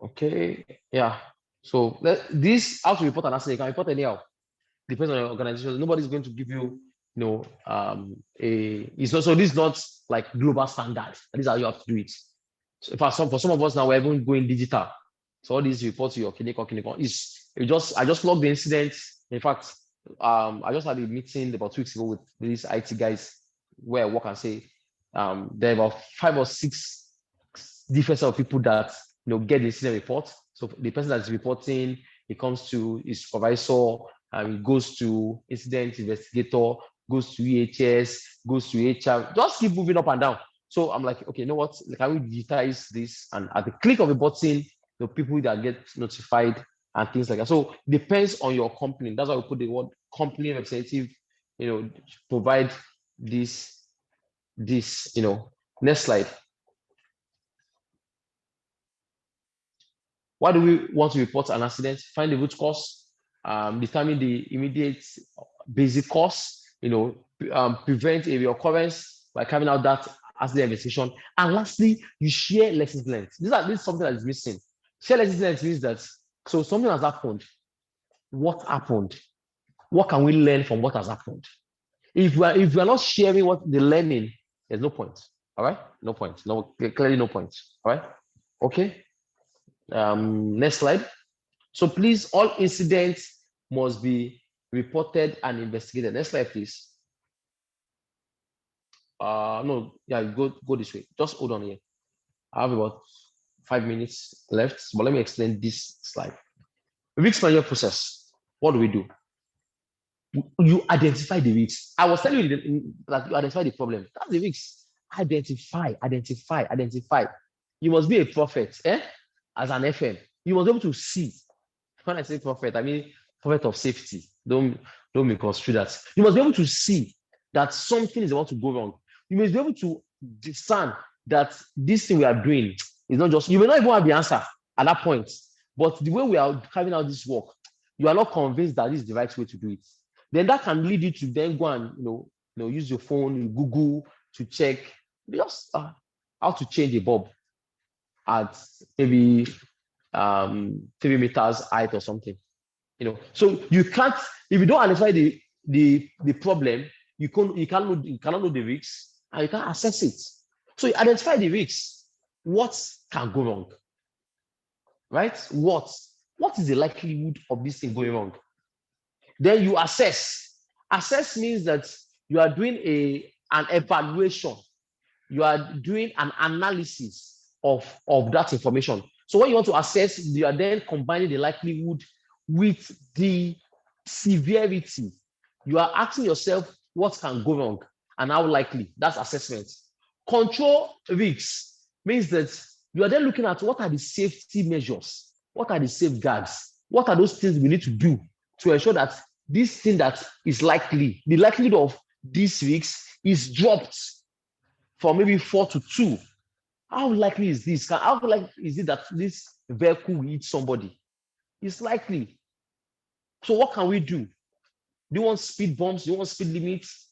Okay, yeah. So this, how to report an accident, you can report anyhow. Depends on your organization. Nobody's going to give you, it's also, this is not like global standard. This is how you have to do it. So for some of us now, we're even going digital. So all these reports to your clinic is I just logged the incident. In fact, I just had a meeting about 2 weeks ago with these IT guys where I work and say there are about 5 or 6 different set of people that get the incident report. So the person that's reporting, it comes to his supervisor, and it goes to incident investigator, goes to EHS, goes to HR. Just keep moving up and down. So I'm like, okay, you know what? Can we digitize this? And at the click of a button, the people that get notified and things like that. So depends on your company. That's why we put the word company representative, provide this. Next slide. Why do we want to report an accident? Find the root cause, determine the immediate basic cause, prevent a reoccurrence by carrying out that accident investigation. And lastly, you share lessons learned. This is something that is missing. Share lessons learned means that, so something has happened. What happened? What can we learn from what has happened? If we are not sharing what the learning, there's no point. All right? No point. No, clearly no point. All right? Okay. Next slide. So please, all incidents must be reported and investigated. Next slide, please. No, yeah, go this way. Just hold on here. I have about 5 minutes left, but let me explain this slide. Risk management process. What do we do? You identify the risks. I was telling you that you identify the problem. That's the risks. Identify. You must be a prophet, as an FM. You must be able to see. When I say prophet, I mean prophet of safety. Don't misconstrue that. You must be able to see that something is about to go wrong. You must be able to discern that this thing we are doing is not just, you may not even have the answer at that point, but the way we are carrying out this work, you are not convinced that this is the right way to do it. Then that can lead you to then go and use your phone, Google to check just how to change a bulb at maybe 3 meters height or something. So you can't, if you don't identify the problem, you cannot know the risks and you can't assess it. So you identify the risks. what can go wrong, right? What is the likelihood of this thing going wrong? Then you assess. Assess means that you are doing an evaluation. You are doing an analysis of that information. So when you want to assess, you are then combining the likelihood with the severity. You are asking yourself what can go wrong and how likely. That's assessment. Control risks means that you are then looking at what are the safety measures, what are the safeguards, what are those things we need to do to ensure that this thing that is likely, the likelihood of this risk is dropped from maybe 4 to 2. How likely is this? How likely is it that this vehicle will hit somebody? It's likely. So what can we do? Do you want speed bumps? Do you want speed limits?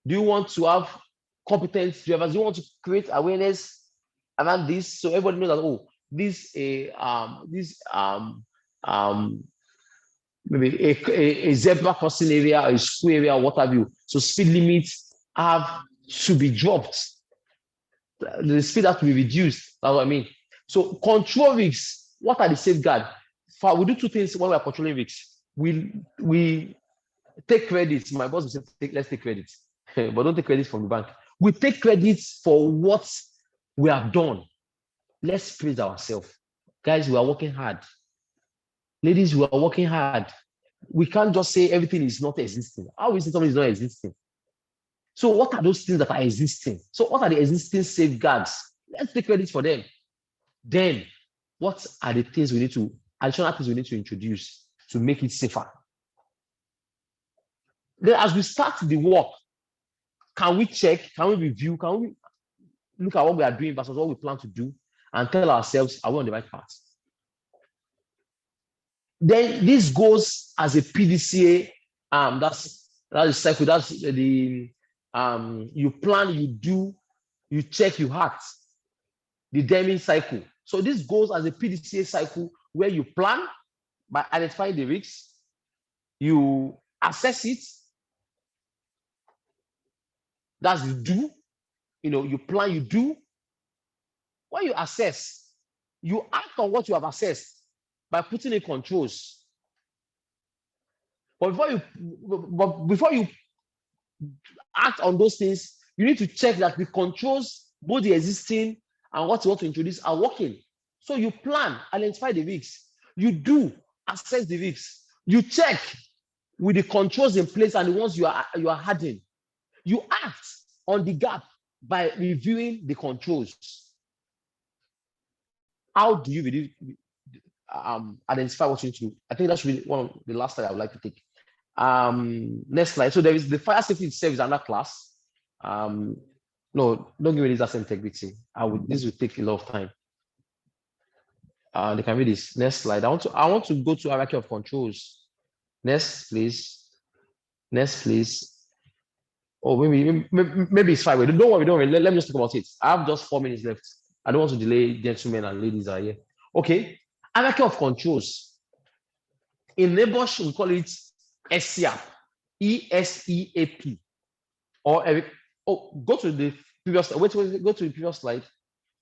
Do you want to have competent drivers? Do you want to create awareness around this so everybody knows that, oh, maybe a zebra crossing area, a school area, or what have you. So speed limits have to be dropped. The speed has to be reduced. That's what I mean. So control risks. What are the safeguards? We do two things when we are controlling risks. We take credits. My boss will say, let's take credits, but don't take credits from the bank. We take credits for what we have done. Let's praise ourselves. Guys, we are working hard. Ladies, we are working hard. We can't just say everything is not existing. How is it something is not existing? So what are those things that are existing? So what are the existing safeguards? Let's take credit for them. Then, what are the things we need to, additional things we need to introduce to make it safer? Then as we start the work, can we check, can we review, can we look at what we are doing versus what we plan to do and tell ourselves, are we on the right path? Then this goes as a PDCA, that's the cycle, that's the, you plan, you do, you check, you act, the Deming cycle. So this goes as a PDCA cycle where you plan by identifying the risks, you assess it, that's the do, you plan, you do. When you assess, you act on what you have assessed by putting in controls. But before you act on those things, you need to check that the controls, both the existing and what you want to introduce, are working. So you plan, identify the risks. You do, assess the risks. You check with the controls in place and the ones you are adding. You act on the gap by reviewing the controls. How do you identify what you need to do? I think that should be one of the last slide I would like to take. Next slide. So there is the fire safety itself is another class. No, don't give me this as integrity. This will take a lot of time. They can read this. Next slide. I want to go to hierarchy of controls. Next, please. Next, please. Oh, maybe it's fine. Don't worry. Let me just talk about it. I have just 4 minutes left. I don't want to delay. Gentlemen and ladies are here. Okay. Hierarchy of controls. In NABOSH, we call it ESEAP. ESEAP. Or go to the previous. Wait. Go to the previous slide.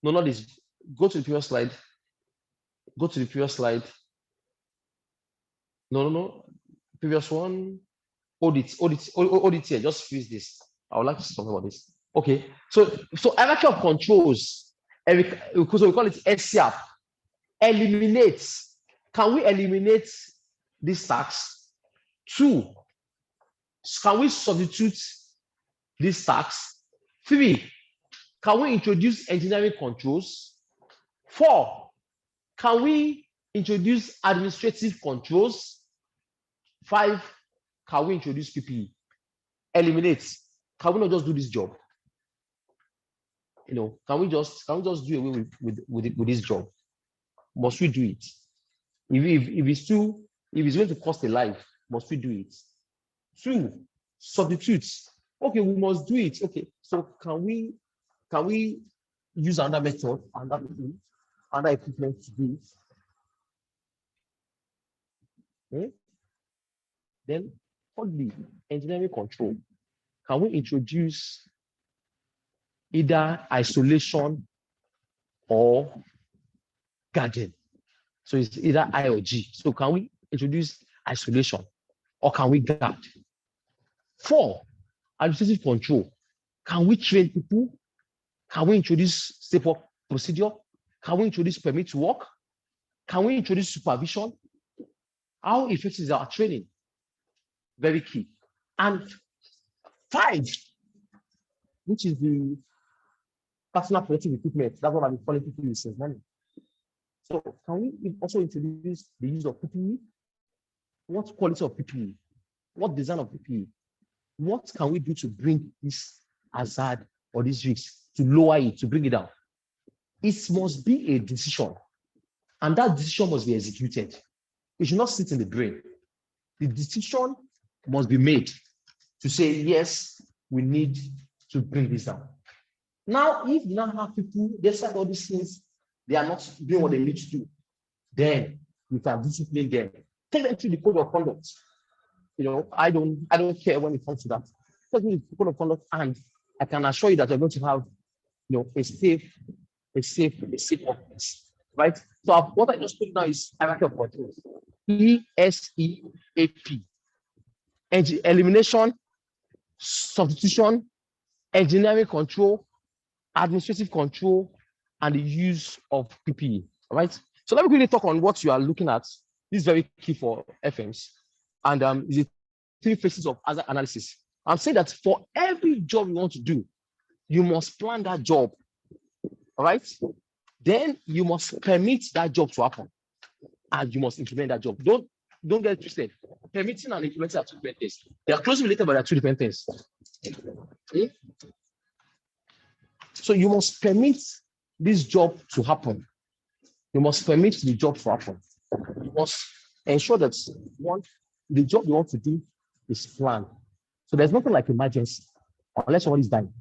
No, not this. Go to the previous slide. Go to the previous slide. No. Previous one. Audit here. Just freeze this. I would like to talk about this. Okay. So hierarchy of controls. Because we call it ESEAP. Eliminates. Can we eliminate these tasks? 2. Can we substitute these tasks? 3. Can we introduce engineering controls? 4. Can we introduce administrative controls? 5. Can we introduce PPE? Eliminate. Can we not just do this job? Can we just do away with this job? Must we do it? If it's going to cost a life, must we do it? 2, substitutes. Okay, we must do it. Okay, so can we use another method, another equipment to do it? Okay. Then for the engineering control, can we introduce either isolation or guardian. So it's either I or G. So can we introduce isolation or can we guard? 4, administrative control. Can we train people? Can we introduce safe work procedure? Can we introduce permit to work? Can we introduce supervision? How effective is our training? Very key. And 5, which is the personal protective equipment. That's what I've been calling PPE since morning. So can we also introduce the use of PPE? What quality of PPE? What design of PPE? What can we do to bring this hazard or this risk, to lower it, to bring it down? It must be a decision, and that decision must be executed. It should not sit in the brain. The decision must be made to say, yes, we need to bring this down. Now, if you now have people, despite all these things, they are not doing what they need to do, then you can discipline them. Take them to the code of conduct. I don't care when it comes to that. Take them to the code of conduct, and I can assure you that you're going to have, a safe office, right? So what I just put now is hierarchy of controls. ESEAP. Elimination, substitution, engineering control, administrative control, and the use of PPE. All right. So let me quickly talk on what you are looking at. This is very key for FMs, and is the 3 phases of hazard analysis. I'm saying that for every job you want to do, you must plan that job. All right. Then you must permit that job to happen, and you must implement that job. Don't get twisted. Permitting and implementing are 2 different things. They are closely related, but they are 2 different things. Okay? So you must permit this job to happen. You must permit the job to happen. You must ensure that the job you want to do is planned. So there's nothing like emergency, unless someone is dying.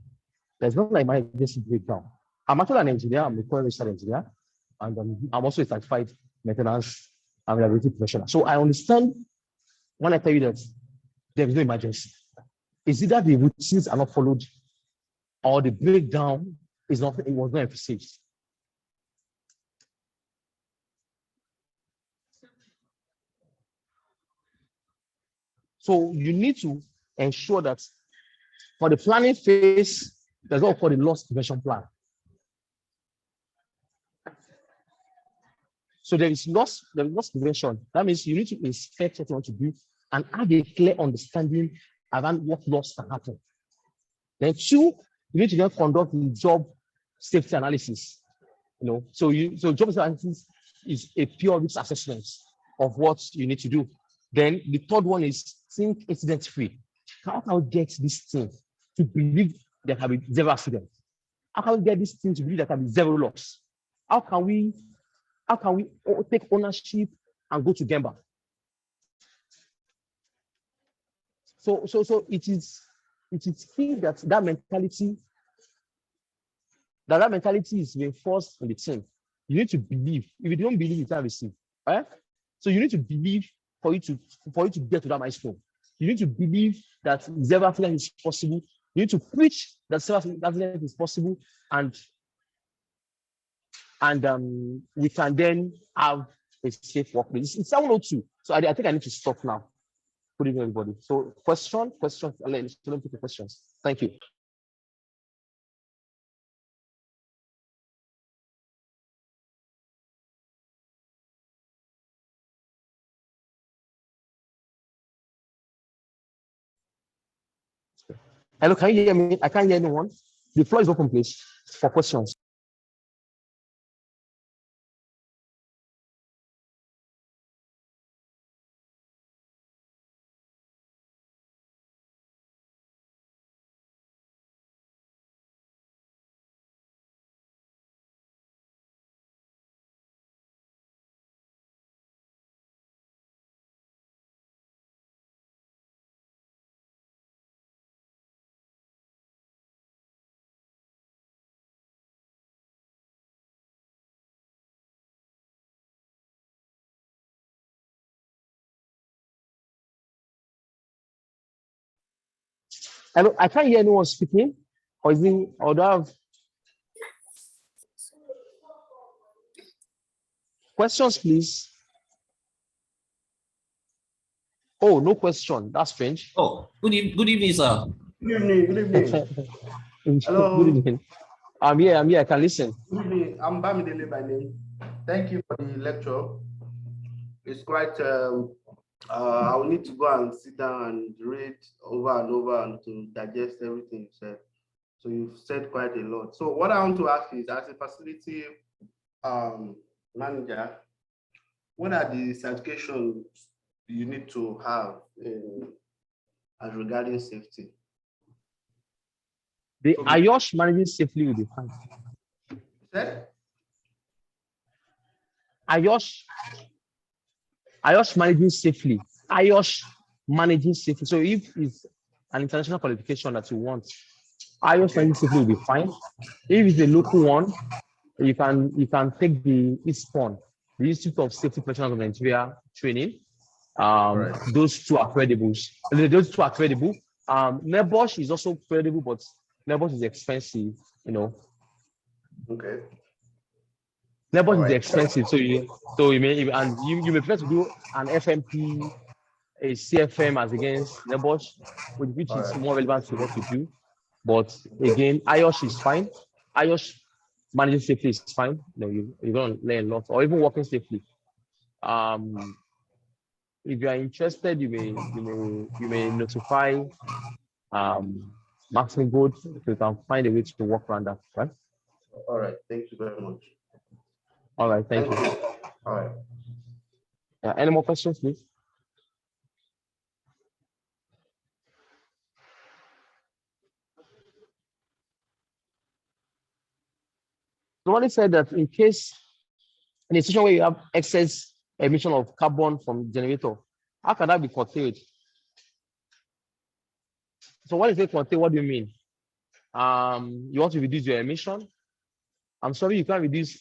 There's nothing like emergency breakdown. I'm actually an engineer. I'm a current registered engineer, and I'm also a certified maintenance and reliability professional. So I understand when I tell you that there is no emergency. It's either the routines are not followed, or the breakdown was not emphasized. So you need to ensure that for the planning phase, there's what we call the loss prevention plan. So there is loss prevention. That means you need to inspect what you want to do and have a clear understanding around what loss can happen. Then 2, you need to then conduct the job safety analysis. So job safety analysis is a pure risk assessment of what you need to do. Then the 3rd one is think incident free. How can we get this thing to believe there can be 0 accident? How can we get this thing to believe there can be 0 loss? How can we take ownership and go to Gemba? So it is key that mentality is reinforced in the team. You need to believe. If you don't believe, you can't receive. Right? So you need to believe for you to get to that milestone. You need to believe that 0 accident is possible. You need to preach that 0 accident is possible, and we can then have a safe workplace. It's 7:02, so I think I need to stop now. Good evening, everybody. So questions. Let me take the questions. Thank you. Hello, can you hear me? I can't hear anyone. The floor is open, please, for questions. Hello, I can't hear anyone speaking. Or do I have? Questions, please. Oh, no question. That's strange. Oh, good evening, sir. Good evening. Good evening. Hello. Good evening. I'm here. I can listen. Good evening. I'm Bamidele by name. Thank you for the lecture. It's quite. I will need to go and sit down and read over and over and to digest everything you said. So you've said quite a lot. So what I want to ask is, as a facility manager, what are the certifications you need to have as regarding safety? The IOSH managing safely will be fine. Said? IOSH managing safely. IOSH managing safely. So if it's an international qualification that you want, IOSH managing safely will be fine. If it's a local one, you can take the ISPON, the Institute of Safety Professionals of Nigeria training. Those two are credible. NEBOSH is also credible, but NEBOSH is expensive, Okay. NEBOSH is expensive, so you may prefer to do an FMP, a CFM as against NEBOSH, which is more relevant to what you do. But again, IOSH is fine. IOSH managing safely is fine. You're going to learn a lot, or even working safely. If you are interested, you may notify Max-Migold, so you can find a way to work around that, right? All right. Thank you very much. All right. Thank you. All right. Any more questions, please? Somebody said that in a situation where you have excess emission of carbon from generator, how can that be curtailed? So what is it curtail? What do you mean? You want to reduce your emission? I'm sorry, you can't reduce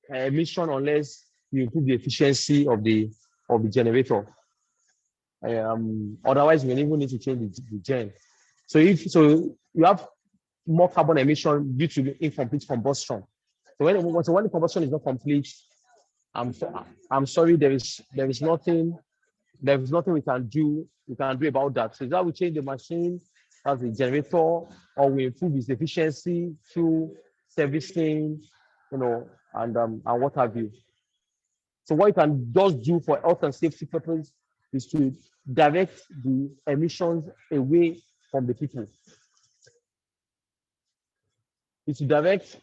emission unless you improve the efficiency of the generator. Otherwise, you may even need to change the gen. So you have more carbon emission due to incomplete combustion. So when the combustion is not complete, I'm sorry, there is nothing we can do about that. So that we change the machine as the generator, or we improve its efficiency through servicing, and what have you. So what you can just do for health and safety purpose is to direct the emissions away from the people. Is to direct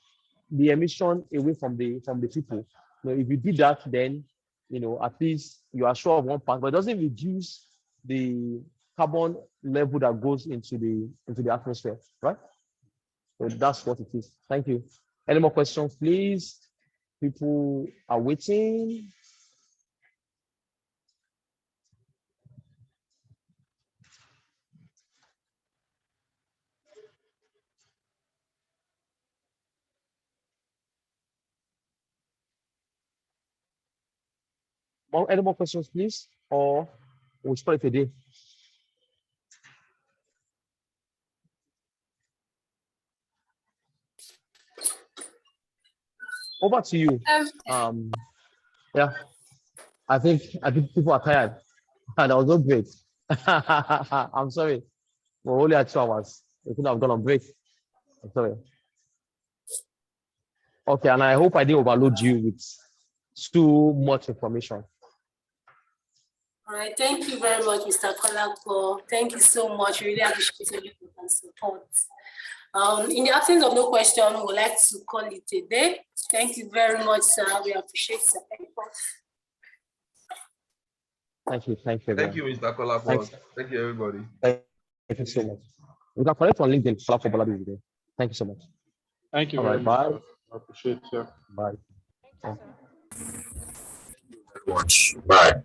the emission away from the people. If you did that, then at least you are sure of one part, but it doesn't reduce the carbon level that goes into the atmosphere, right? So that's what it is. Thank you. Any more questions, please? People are waiting. Any more questions, please? Or we'll start it a day. Over to you. Yeah. I think people are tired. And I was on break. I'm sorry. We're only at 2 hours. We could have gone on break. I'm sorry. Okay, and I hope I didn't overload you with too much information. All right, thank you very much, Mr. Kolako. Thank you so much. Really appreciate your input and support. In the absence of no question, we would like to call it a day. Thank you very much, sir. We appreciate your input. Thank you. Thank you. Thank you, Mr. Kolako. Thank you, everybody. Thank you so much. We can connect on LinkedIn. Thank you so much. Thank you All very right, much. bye. I appreciate it. Bye. Thank you very much. Bye.